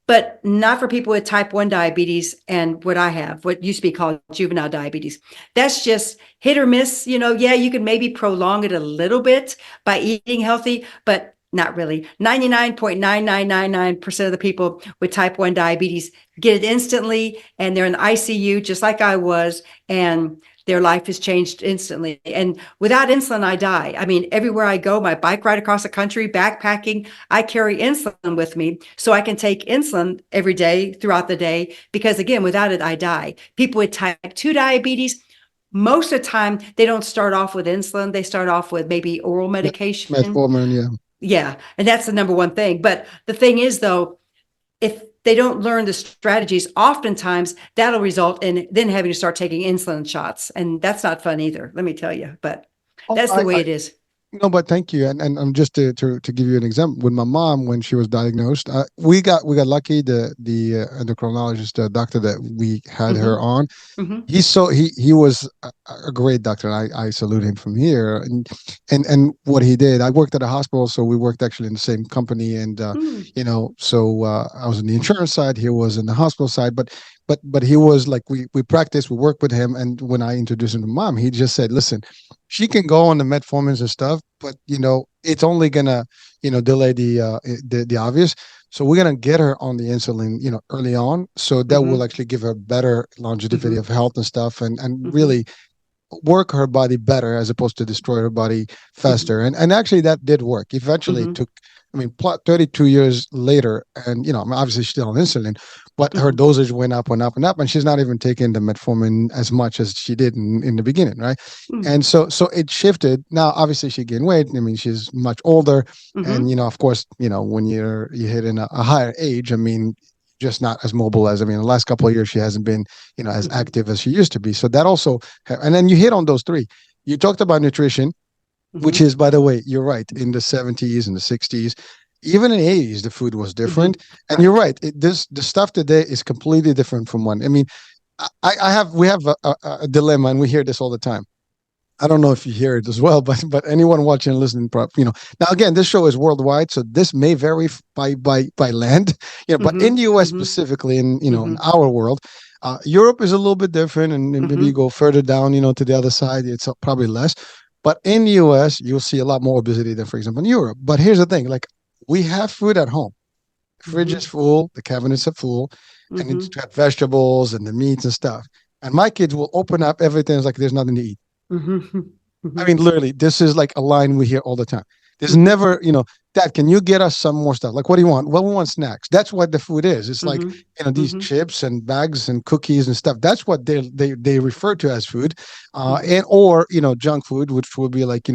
but not for people with type 1 diabetes and what I have, what used to be called juvenile diabetes. That's just hit or miss. Yeah, you can maybe prolong it a little bit by eating healthy, but not really. 99.9999% of the people with type 1 diabetes get it instantly, and they're in the ICU just like I was, and their life has changed instantly. And without insulin, I die. I mean, everywhere I go, my bike ride across the country, backpacking, I carry insulin with me so I can take insulin every day throughout the day, because again, without it, I die. People with type 2 diabetes, most of the time, they don't start off with insulin. They start off with maybe oral medication. Metformin, yeah. Yeah. And that's the number one thing. But the thing is, though, if they don't learn the strategies, oftentimes that'll result in then having to start taking insulin shots. And that's not fun either, let me tell you. But that's the way it is. No, but thank you. And just to give you an example, with my mom, when she was diagnosed, we got lucky. The endocrinologist, the doctor that we had her on, he was a great doctor. I salute him from here. And what he did, I worked at a hospital, so we worked actually in the same company. And so I was on the insurance side, he was in the hospital side, but he was like, we practiced, we worked with him. And when I introduced him to mom, he just said, listen, she can go on the metformins and stuff, but it's only gonna delay the obvious. So we're gonna get her on the insulin early on, so that will actually give her better longevity of health and stuff, and really work her body better as opposed to destroy her body faster. And actually that did work. Eventually it took, 32 years later, and obviously she's still on insulin, but her dosage went up and up and up, and she's not even taking the metformin as much as she did in the beginning, right? And so it shifted. Now obviously she gained weight. She's much older, and of course, when you're hitting a higher age, just not as mobile as, the last couple of years she hasn't been as active as she used to be. So that also, and then you hit on those three. You talked about nutrition, which is, by the way, you're right, in the 70s and the 60s, even in the 80s, the food was different. And you're right, the stuff today is completely different from one. we have a dilemma, and we hear this all the time. I don't know if you hear it as well, but anyone watching and listening, now again, this show is worldwide, so this may vary by land, but in the U.S. Mhm. specifically, in Mhm. our world, Europe is a little bit different, and maybe you Mhm. go further down, to the other side, it's probably less. But in the U.S., you'll see a lot more obesity than, for example, in Europe. But here's the thing: like we have food at home, the fridge is Mhm. full, the cabinets are full, and it's Mhm. got vegetables and the meats and stuff. And my kids will open up everything. It's like there's nothing to eat. Mhm. I mean, Mhm. literally, this is like a line we hear all the time. There's Mhm. never, Dad, can you get us some more stuff? Like, what do you want? Well, we want snacks. That's what the food is. It's like, Mhm. these Mhm. chips and bags and cookies and stuff. That's what they refer to as food, Mhm. and or junk food, which would be like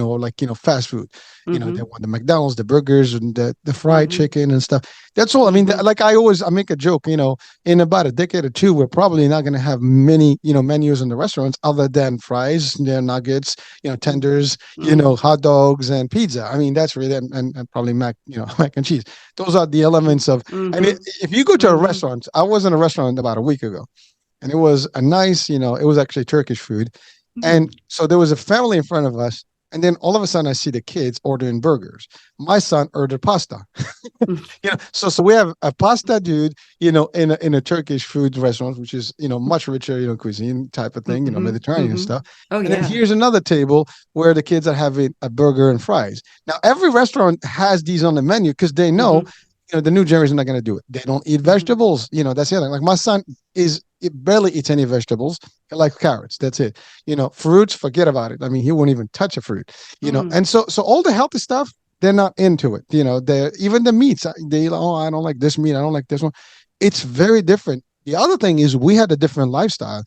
fast food. They Mhm. want the McDonald's, the burgers, and the fried Mhm. chicken and stuff. That's all. I mean, Mhm. like I make a joke. In about a decade or two, we're probably not going to have many menus in the restaurants other than fries, nuggets, tenders, Mhm. hot dogs and pizza. I mean, that's really and probably mac, mac and cheese. Those are the elements of. And Mhm. if you go to a Mhm. restaurant, I was in a restaurant about a week ago, and it was a nice, it was actually Turkish food, and Mhm. so there was a family in front of us. And then all of a sudden, I see the kids ordering burgers. My son ordered pasta. So we have a pasta dude, in a Turkish food restaurant, which is much richer, cuisine type of thing, Mhm. Mediterranean Mhm. stuff. Oh And then yeah. here's another table where the kids are having a burger and fries. Now every restaurant has these on the menu because they know, Mhm. the new generation are not going to do it. They don't eat Mhm. vegetables. That's the other thing. Like my son it barely eats any vegetables. He likes carrots. That's it. Fruits, forget about it. I mean, he won't even touch a fruit. Mm. And so all the healthy stuff they're not into it. They even the meats. They I don't like this meat. I don't like this one. It's very different. The other thing is we had a different lifestyle.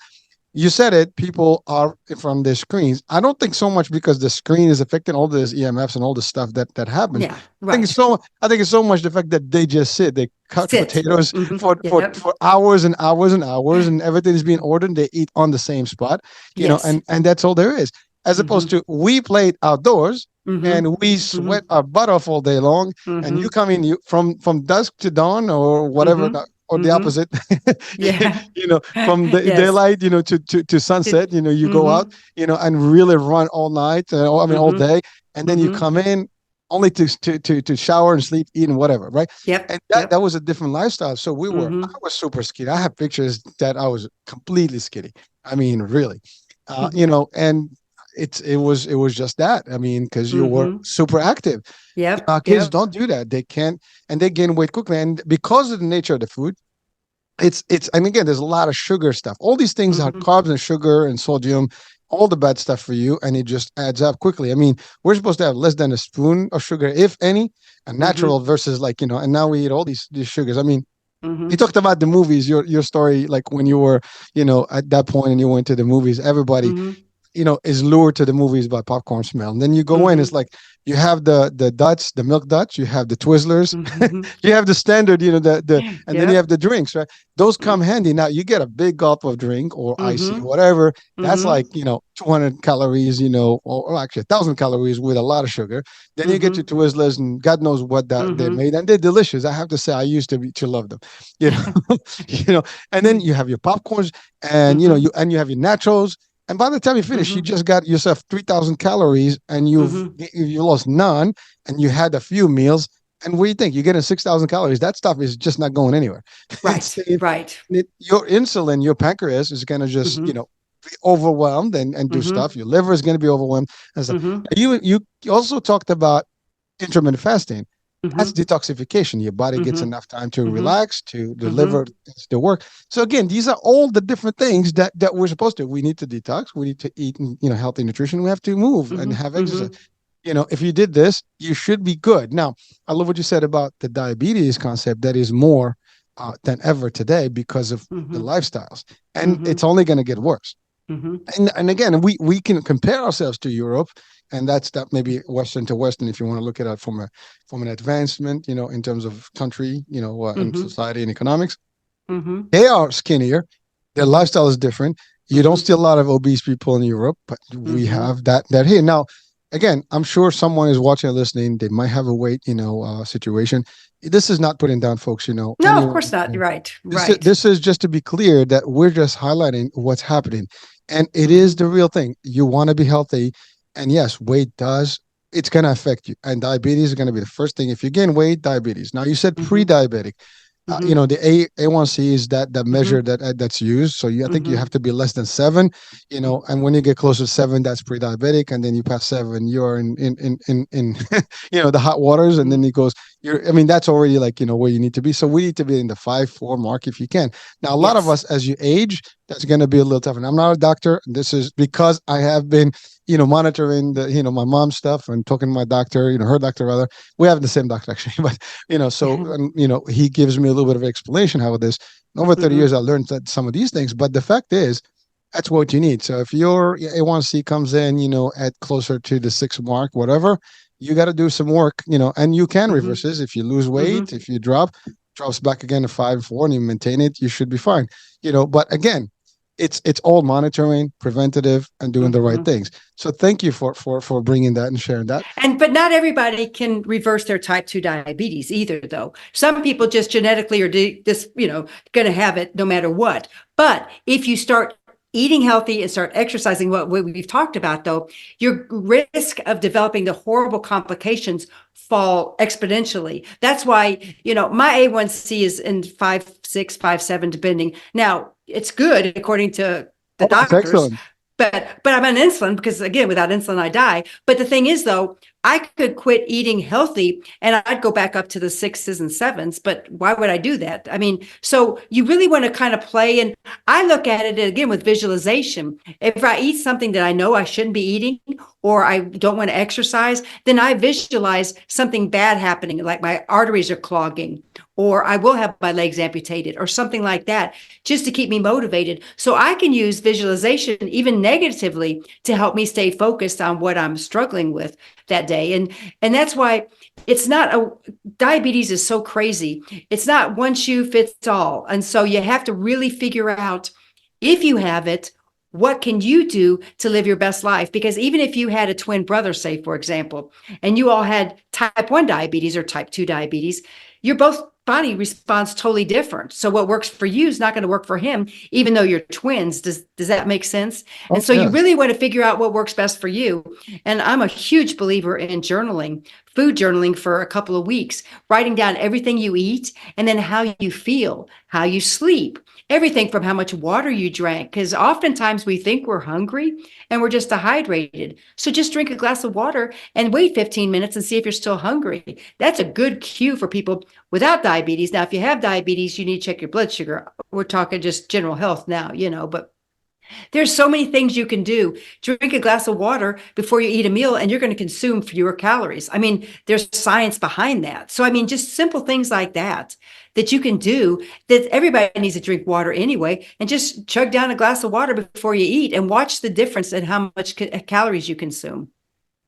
You said it. People are from their screens. I don't think so much because the screen is affecting all this EMFs and all the stuff that happens. Yeah. I think it's Right. so. I think it's so much the fact that they just sit. They cut Sit. potatoes Mhm. for for Yep. for hours and hours and hours, and everything is being ordered. They eat on the same spot. Yes. And that's all there is. As opposed Mhm. to we played outdoors Mhm. and we sweat Mhm. our butt off all day long, and you Mhm. come in you from dusk to dawn or whatever, Mhm. or the Mhm. opposite. Yeah. From the Yes. daylight, to sunset, you go out, Mhm. and really run all night, I mean all Mhm. day, and then you Mhm. come in only to shower and sleep, eat and whatever, right? Yep. And that Yep. was a different lifestyle. So I Mhm. was super skinny. I have pictures that I was completely skinny. I mean, really, Mhm. and it was just that. I mean, because you were Mhm. super active. Yep. Our kids Yep. don't do that. They can't, and they gain weight quickly. And because of the nature of the food, and again, there's a lot of sugar stuff. All these things are Mhm. carbs and sugar and sodium, all the bad stuff for you, and it just adds up quickly. I mean, we're supposed to have less than a spoon of sugar, if any, a natural Mhm. versus, like, and now we eat all these sugars. I mean, you Mhm. talked about the movies, your story, like when you were, at that point and you went to the movies, everybody Mhm. is lured to the movies by popcorn smell. And then you go in, it's Mhm. like you have the Dutch, the milk Dutch, you have the Twizzlers, Mhm. you have the standard, and then you have Yep. the drinks, right? Those come Mhm. handy. Now you get a big gulp of drink or icy, Mhm. whatever. That's like, Mhm. 200 calories, or actually 1,000 calories with a lot of sugar. Then you get your Mhm. Twizzlers and God knows what that they Mhm. made. And they're delicious. I have to say, I used to love them, you know, and then you have your popcorns and, Mhm. you have your nachos, and by the time you finish, you Mhm. just got yourself 3,000 calories, and Mhm. you lost none, and you had a few meals. And what do you think? You're getting 6,000 calories. That stuff is just not going anywhere. It's Right. Right. your insulin, your pancreas is going to just Mhm. be overwhelmed and do stuff. Mhm. Your liver is going to be overwhelmed and stuff. Mhm. You also talked about intermittent fasting. That's Mhm. detoxification. Your body gets Mhm. enough time to Mhm. relax, to the liver Mhm. to work. So again, these are all the different things that we're supposed to. We need to detox. We need to eat, healthy nutrition. We have to move and Mhm. have exercise. Mhm. If you did this, you should be good. Now, I love what you said about the diabetes concept. That is more than ever today because of the Mhm. lifestyles, and it's Mhm. only going to get worse. Mhm. And again, we can compare ourselves to Europe, and that's that maybe Western to Western if you want to look at it from an advancement, in terms of country, and Mhm. society and economics. Mhm. They are skinnier. Their Mhm. lifestyle is different. You don't see Mhm. a lot of obese people in Europe, but we Mhm. have that here now. again, I'm sure someone is watching or listening. They might have a weight, situation. This is not putting down folks, No, of anyone. course not. You're right. This is, Right. this is just to be clear that we're just highlighting what's happening. And it is Hmm. the real thing. You want to be healthy. And yes, weight does, it's going to affect you. And diabetes is going to be the first thing. If you gain weight, diabetes. Now, you said Hmm. pre-diabetic. Hmm. The A1C is that measure Hmm. that's used. So I think you have Hmm. to be less than 7, and when you get closer to 7, that's pre-diabetic, and then you pass 7, you're in the hot waters, and then Hmm. it goes. I mean, that's already like where you need to be. So we need to be in the 5-4 mark if you can. Now, a lot of Yes. us, as you age, that's going to be a little tough. And I'm not a doctor. This is because I have been monitoring my mom's stuff and talking to my doctor, her doctor rather. We have the same doctor actually, but so and, he gives me a little bit of explanation how it is. Over 30 Hmm. years, I learned that some of these things, but the fact is, that's what you need. So if your A1C comes in, at closer to the 6 mark, whatever, you got to do some work, and you can reverse Hmm. this. If you lose weight, Hmm. if you drops back again to 5-4, and you maintain it, you should be fine. But again, it's all monitoring, preventative, and doing the right Hmm. things. So thank you for bringing that and sharing that. And but not everybody can reverse their type 2 diabetes either, though. Some people just genetically are just, going to have it no matter what. But if you start eating healthy and start exercising, what we've talked about, though, your risk of developing the horrible complications fall exponentially. That's why, my A1C is in 5.6, 5.7, depending. Now, it's good according to the Oh, that's doctors, excellent. but I'm on insulin because, again, without insulin I die. But the thing is, though, I could quit eating healthy and I'd go back up to the 6s and 7s. But why would I do that? I mean, so you really want to kind of play. And I look at it again with visualization. If I eat something that I know I shouldn't be eating, or I don't want to exercise, then I visualize something bad happening, like my arteries are clogging, or I will have my legs amputated, or something like that, just to keep me motivated. So I can use visualization, even negatively, to help me stay focused on what I'm struggling with that day. And that's why it's not a diabetes is so crazy. It's not one shoe fits all. And so you have to really figure out, if you have it, what can you do to live your best life? Because even if you had a twin brother, say, for example, and you all had type 1 diabetes or type 2 diabetes, your both body responds totally different. So what works for you is not going to work for him, even though you're twins. Does that make sense? And Oh, so you yes. really want to figure out what works best for you. And I'm a huge believer in journaling, food journaling for a couple of weeks, writing down everything you eat and then how you feel, how you sleep, everything from how much water you drank. Because oftentimes we think we're hungry and we're just dehydrated. So just drink a glass of water and wait 15 minutes and see if you're still hungry. That's a good cue for people without diabetes. Now, if you have diabetes, you need to check your blood sugar. We're talking just general health now, but there's so many things you can do. Drink a glass of water before you eat a meal, and you're going to consume fewer calories. I mean, there's science behind that. So, I mean, just simple things like that you can do, that everybody needs to drink water anyway, and just chug down a glass of water before you eat and watch the difference in how much calories you consume.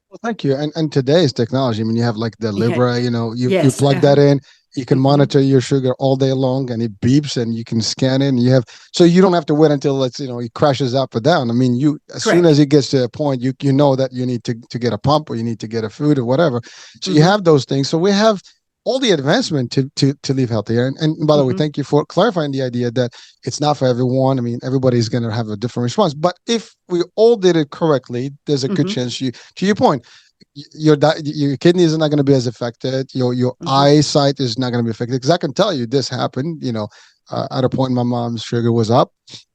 Well, thank you. And today's technology, I mean, you have like the Yeah. Libra, you Yes. plug that in, you can Mhm. monitor your sugar all day long, and it beeps, and you can scan it, and so you don't have to wait until it crashes up or down. I mean, as soon Correct. as it gets to a point, you know that you need to get a pump, or you need to get a food or whatever. So you Hmm. have those things. So we have all the advancement to live healthier. And by the way, Hmm. thank you for clarifying the idea that it's not for everyone. I mean, everybody's going to have a different response. But if we all did it correctly, there's a good Hmm. chance to your point, your kidneys are not going to be as affected. Your Hmm. eyesight is not going to be affected, because I can tell you this happened. At a point, my mom's sugar was up,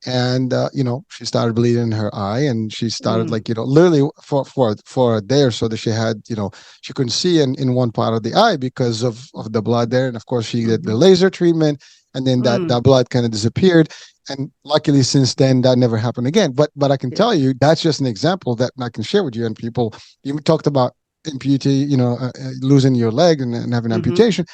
and she started bleeding in her eye, and she started, Hmm. like, literally for a day or so, that she had, she couldn't see in one part of the eye because of the blood there. And of course, she did the Hmm. laser treatment, and then that Mm. blood kind of disappeared. And luckily, since then, that never happened again. But I can Yeah. tell you, that's just an example that I can share with you. And people, you talked about amputee, losing your leg and having Hmm. amputation.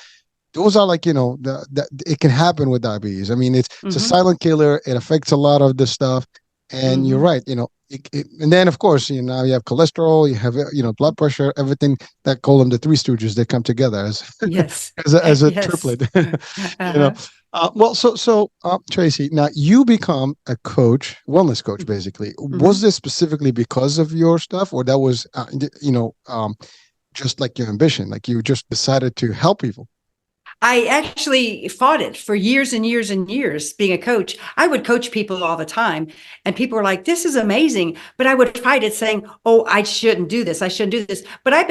Those are, like, it can happen with diabetes. I mean, it's a Hmm. silent killer. It affects a lot of the stuff. And you're Hmm. right. And then, of course, now you have cholesterol, you have, blood pressure, everything. That call them the three stooges. They come together as Yes. as a Yes. triplet. you know Uh-huh. Tracy, now you become a coach, wellness coach, Mhm. basically. Was Mhm. this specifically because of your stuff, or that was, just like your ambition, like you just decided to help people? I actually fought it for years and years and years being a coach. I would coach people all the time, and people were like, this is amazing. But I would fight it saying, oh, I shouldn't do this. I shouldn't do this. But I've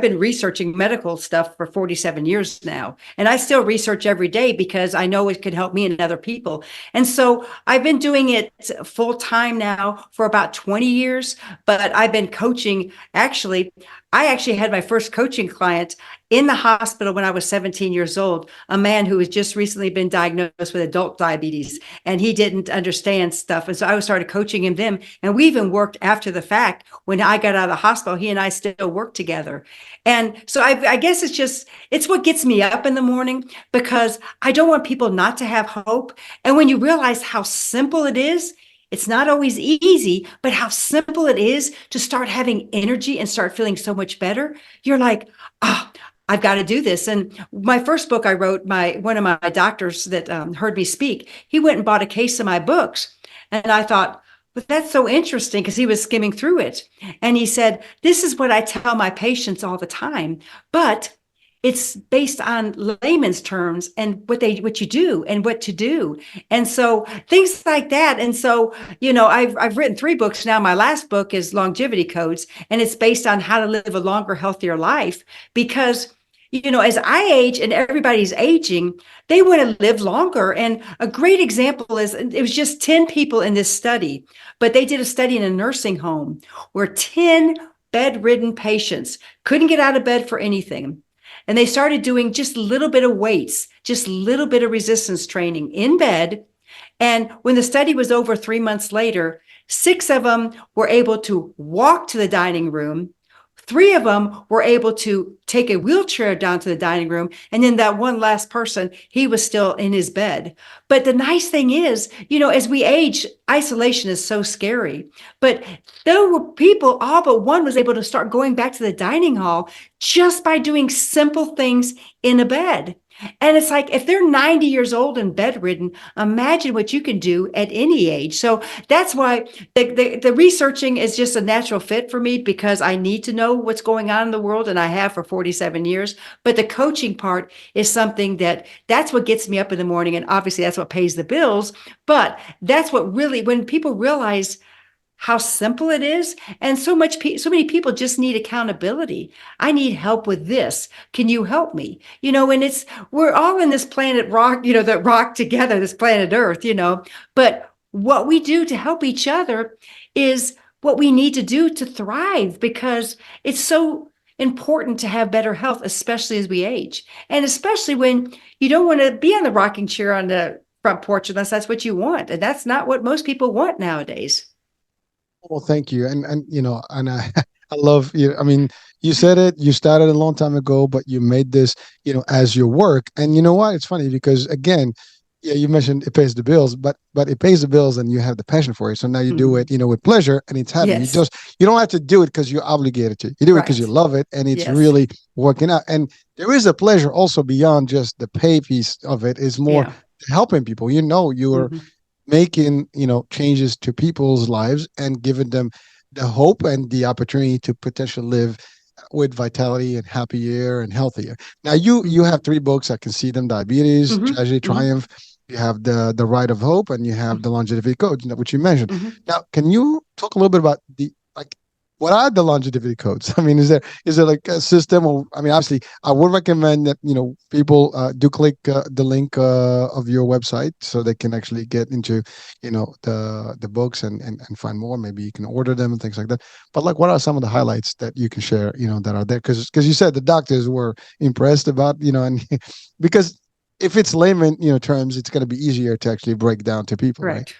been researching medical stuff for 47 years now. And I still research every day because I know it could help me and other people. And so I've been doing it full time now for about 20 years, but I've been coaching. I actually had my first coaching client in the hospital when I was 17 years old, a man who has just recently been diagnosed with adult diabetes, and he didn't understand stuff. And so I started coaching him then. And we even worked after the fact. When I got out of the hospital, he and I still work together. And so I guess it's what gets me up in the morning, because I don't want people not to have hope. And when you realize how simple it is, it's not always easy, but how simple it is to start having energy and start feeling so much better. You're like, oh, I've got to do this. And my first book I wrote, my one of my doctors that heard me speak, he went and bought a case of my books. And I thought, but that's so interesting, because he was skimming through it. And he said, this is what I tell my patients all the time, but it's based on layman's terms and what you do and what to do. And so things like that. And so, I've written 3 books now. My last book is Longevity Codes, and it's based on how to live a longer, healthier life, because as I age and everybody's aging, they want to live longer. And a great example is, it was just 10 people in this study, but they did a study in a nursing home where 10 bedridden patients couldn't get out of bed for anything. And they started doing just a little bit of weights, just a little bit of resistance training in bed. And when the study was over 3 months later, 6 of them were able to walk to the dining room. 3 of them were able to take a wheelchair down to the dining room. And then that one last person, he was still in his bed. But the nice thing is, as we age, isolation is so scary. But there were people, all but one was able to start going back to the dining hall just by doing simple things in a bed. And it's like, if they're 90 years old and bedridden, imagine what you can do at any age. So that's why the researching is just a natural fit for me, because I need to know what's going on in the world, and I have for 47 years. But the coaching part is something that's what gets me up in the morning. And obviously that's what pays the bills. But that's what really, when people realize how simple it is, and so many people just need accountability. I need help with this, can you help me? And we're all in this planet rock, that rock together, this planet earth. But what we do to help each other is what we need to do to thrive, because it's so important to have better health, especially as we age, and especially when you don't want to be on the rocking chair on the front porch unless that's what you want, and that's not what most people want nowadays. Well, thank you, and and I I love you. I mean, you said it. You started a long time ago, but you made this, as your work. And you know what? It's funny because again, yeah, you mentioned it pays the bills, but it pays the bills, and you have the passion for it. So now you do Mhm. it, with pleasure, and it's happy. Yes. You don't have to do it because you're obligated to. You do it because you Right. love it, and it's Yes. really working out. And there is a pleasure also beyond just the pay piece of it. Is more Yeah. helping people. You're Mhm. making changes to people's lives and giving them the hope and the opportunity to potentially live with vitality and happier and healthier. Now you Mhm. have 3 books. I can see them: Diabetes, Mhm. Tragedy, Mhm. Triumph. You have the Ride of Hope, and you have the Longevity Code, which you mentioned. Mhm. Now, can you talk a little bit about the like what are the longevity codes? I mean, is there like a system? Or I mean, obviously, I would recommend that people do click the link of your website so they can actually get into the books and find more. Maybe you can order them and things like that. But like, what are some of the highlights that you can share? That are there? Because you said the doctors were impressed about and because if it's layman terms, it's going to be easier to actually break down to people, right? Correct.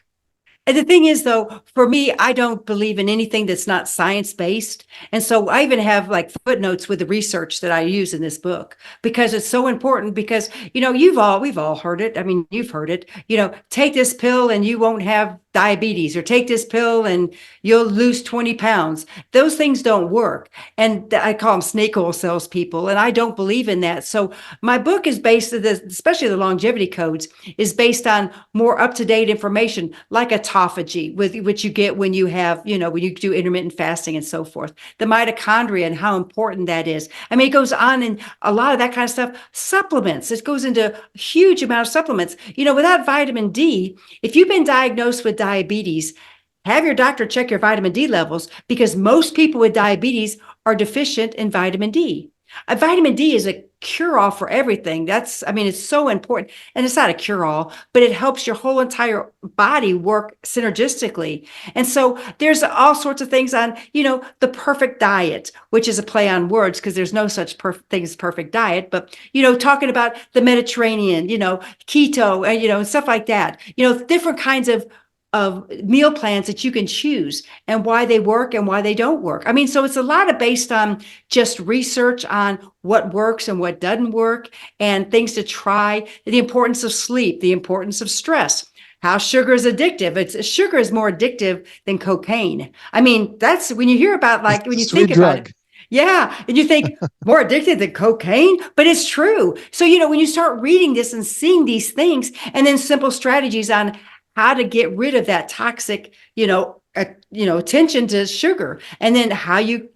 And the thing is, though, for me, I don't believe in anything that's not science based. And so I even have like footnotes with the research that I use in this book, because it's so important. Because, we've all heard it. I mean, you've heard it, take this pill and you won't have diabetes, or take this pill and you'll lose 20 pounds. Those things don't work. And I call them snake oil salespeople. And I don't believe in that. So my book is based, especially the longevity codes, is based on more up-to-date information, like autophagy, which you get when you have, when you do intermittent fasting and so forth. The mitochondria and how important that is. I mean, it goes on, and a lot of that kind of stuff. Supplements. It goes into a huge amount of supplements. Without vitamin D, if you've been diagnosed with diabetes, have your doctor check your vitamin D levels, because most people with diabetes are deficient in vitamin D. Vitamin D is a cure-all for everything. It's so important. And it's not a cure-all, but it helps your whole entire body work synergistically. And so there's all sorts of things on, the perfect diet, which is a play on words, because there's no such thing as perfect diet. But, talking about the Mediterranean, keto, and stuff like that, different kinds of meal plans that you can choose, and why they work and why they don't work. So it's a lot of based on just research on what works and what doesn't work, and things to try, the importance of sleep, the importance of stress, how sugar is addictive. Sugar is more addictive than cocaine. That's when you hear about, like, when you Sweet think about drug. it. Yeah. And you think more addicted than cocaine, but it's true. So, when you start reading this and seeing these things, and then simple strategies on how to get rid of that toxic, attention to sugar, and then how you,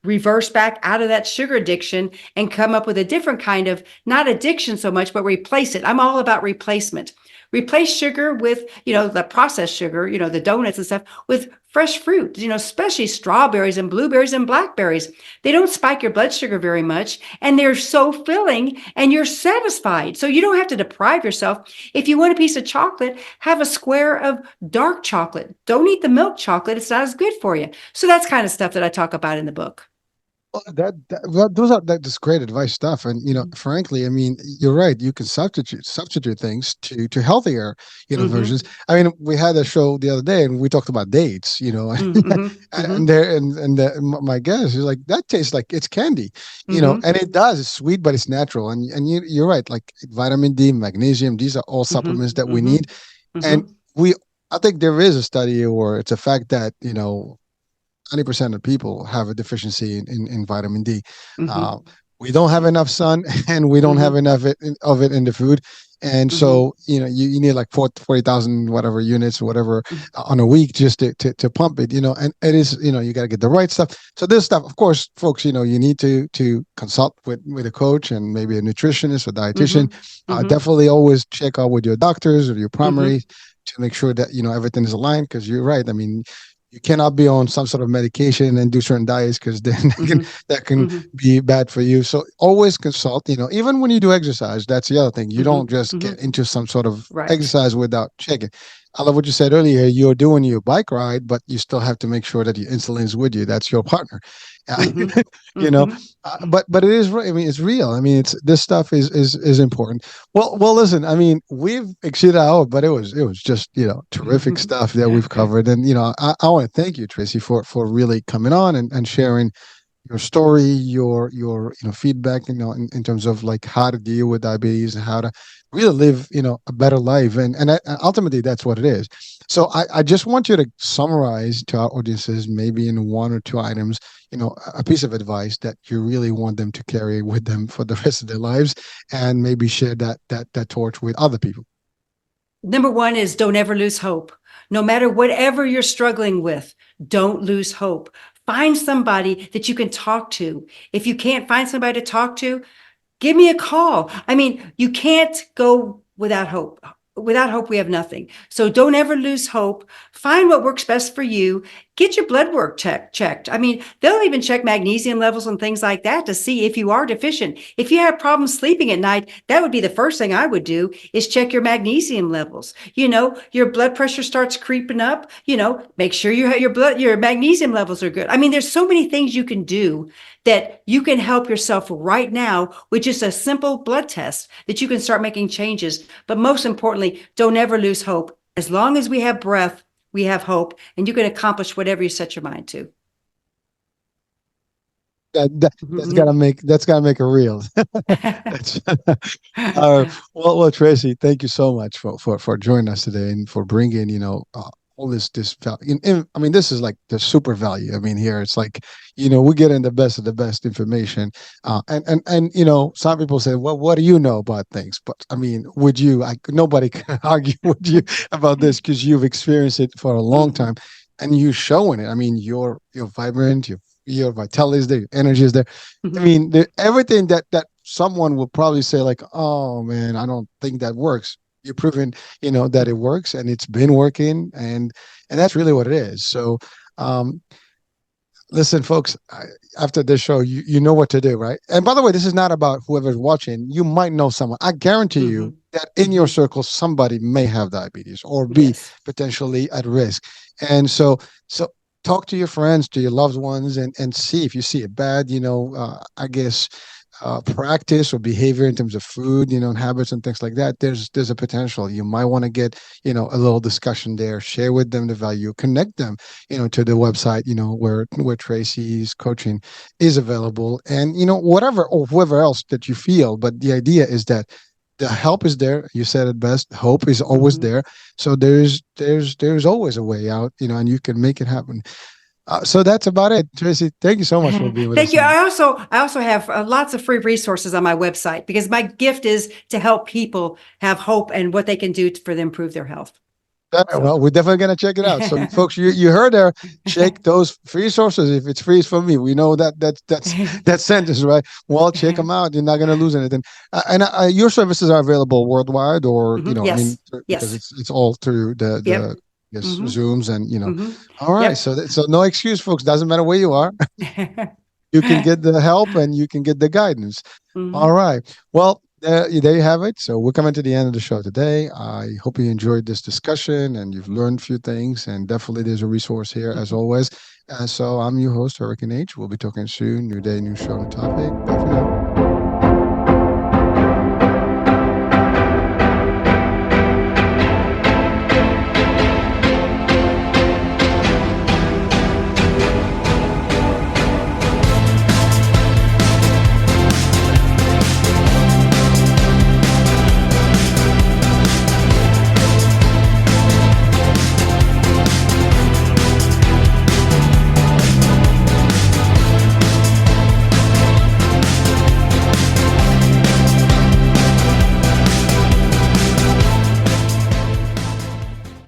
reverse back out of that sugar addiction and come up with a different kind of, not addiction so much, but replace it. I'm all about replacement. Replace sugar with, the processed sugar, the donuts and stuff, with fresh fruit, especially strawberries and blueberries and blackberries. They don't spike your blood sugar very much, and they're so filling, and you're satisfied. So you don't have to deprive yourself. If you want a piece of chocolate, have a square of dark chocolate. Don't eat the milk chocolate. It's not as good for you. So that's kind of stuff that I talk about in the book. Well, that's great advice stuff, and frankly, you're right. You can substitute things to healthier, Mm-hmm. versions. We had a show the other day, and we talked about dates, Mm-hmm. and Mm-hmm. there, and my guest is like, that tastes like it's candy, Mm-hmm. and it does. It's sweet, but it's natural, and you're right. Like vitamin D, magnesium, these are all supplements that we Mm-hmm. need, and Mm-hmm. we. I think there is a study, or it's a fact that 90% of people have a deficiency in vitamin D. Uh, Mm-hmm. we don't have enough sun, and we don't have Mm-hmm. enough of it in the food. And Mm-hmm. so, you need like 40,000 whatever units or whatever on a week just to pump it, and it is, you got to get the right stuff. So this stuff, of course, folks, you need to consult with a coach and maybe a nutritionist or Mm-hmm. dietitian. Mm-hmm. Definitely always check out with your doctors or your Mm-hmm. primary to make sure that, everything is aligned, because you're right. You cannot be on some sort of medication and do certain diets, because then Mm-hmm. that can Mm-hmm. be bad for you. So always consult, even when you do exercise. That's the other thing. You Mm-hmm. don't just Mm-hmm. get into some sort of Right. exercise without checking. I love what you said earlier. You're doing your bike ride, but you still have to make sure that your insulin is with you. That's your partner. Uh, Mm-hmm. you know, Mm-hmm. but it is. It's real. It's this stuff is important. Well. Listen. We've exceeded our hour, but it was just terrific stuff that we've covered, and I want to thank you, Tracy, for really coming on and sharing your story, your feedback, in terms of like how to deal with diabetes and how to really live a better life, and ultimately that's what it is. So I just want you to summarize to our audiences, maybe in one or two items, a piece of advice that you really want them to carry with them for the rest of their lives, and maybe share that torch with other people. Number one is, don't ever lose hope. No matter whatever you're struggling with, don't lose hope. Find somebody that you can talk to. If you can't find somebody to talk to, give me a call. You can't go without hope. Without hope, we have nothing. So don't ever lose hope. Find what works best for you. Get your blood work checked. They'll even check magnesium levels and things like that to see if you are deficient. If you have problems sleeping at night, that would be the first thing I would do, is check your magnesium levels. Your blood pressure starts creeping up, make sure your magnesium levels are good. There's so many things you can do that you can help yourself right now with just a simple blood test, that you can start making changes. But most importantly, don't ever lose hope. As long as we have breath, we have hope, and you can accomplish whatever you set your mind to. That's gotta make a reel. That's well, Tracy, thank you so much for joining us today, and for bringing all this value. I mean, this is like the super value. I mean, here it's like, we're getting the best of the best information. And some people say, well, what do you know about things? But I mean, nobody can argue with you about this because you've experienced it for a long Mhm. time, and you're showing it. I mean, you're vibrant, your vitality is there, your energy is there. I Mhm. mean, everything that someone will probably say like, "Oh man, I don't think that works." You're proving, that it works and it's been working, and that's really what it is. So, um, listen, folks, after this show, you know what to do, right? And by the way, this is not about whoever's watching. You might know someone. I guarantee you Mhm. that in your Mhm. circle, somebody may have diabetes or be Yes. potentially at risk. And so talk to your friends, to your loved ones, and see if you see it bad. I guess practice or behavior in terms of food, and habits and things like that. There's a potential. You might want to get, a little discussion there. Share with them the value. Connect them, to the website, where Tracy's coaching is available, and whatever or whoever else that you feel. But the idea is that the help is there. You said it best. Hope is always Mhm. there. So there's always a way out, and you can make it happen. So that's about it, Tracy. Thank you so much for being with Thank us you. today. I also have lots of free resources on my website because my gift is to help people have hope and what they can do for them improve their health. All right, So, well, we're definitely gonna check it out. So, folks, you heard her. Check those free sources. If it's free, it's for me. We know that's that sentence, right? Well, check them out. You're not gonna lose anything. And your services are available worldwide, or Mhm. I mean, Yes. because Yes. it's all through the Yep. yes Hmm. Zooms and Hmm. All right, Yep. so no excuse, folks. Doesn't matter where you are. You can get the help and you can get the guidance. All Hmm. right. Well, there you have it. So we're coming to the end of the show today. I hope you enjoyed this discussion and you've learned a few things. And definitely there's a resource here as always. So I'm your host, Hurricane H. We'll be talking soon. New day, new show, new topic. Bye for now.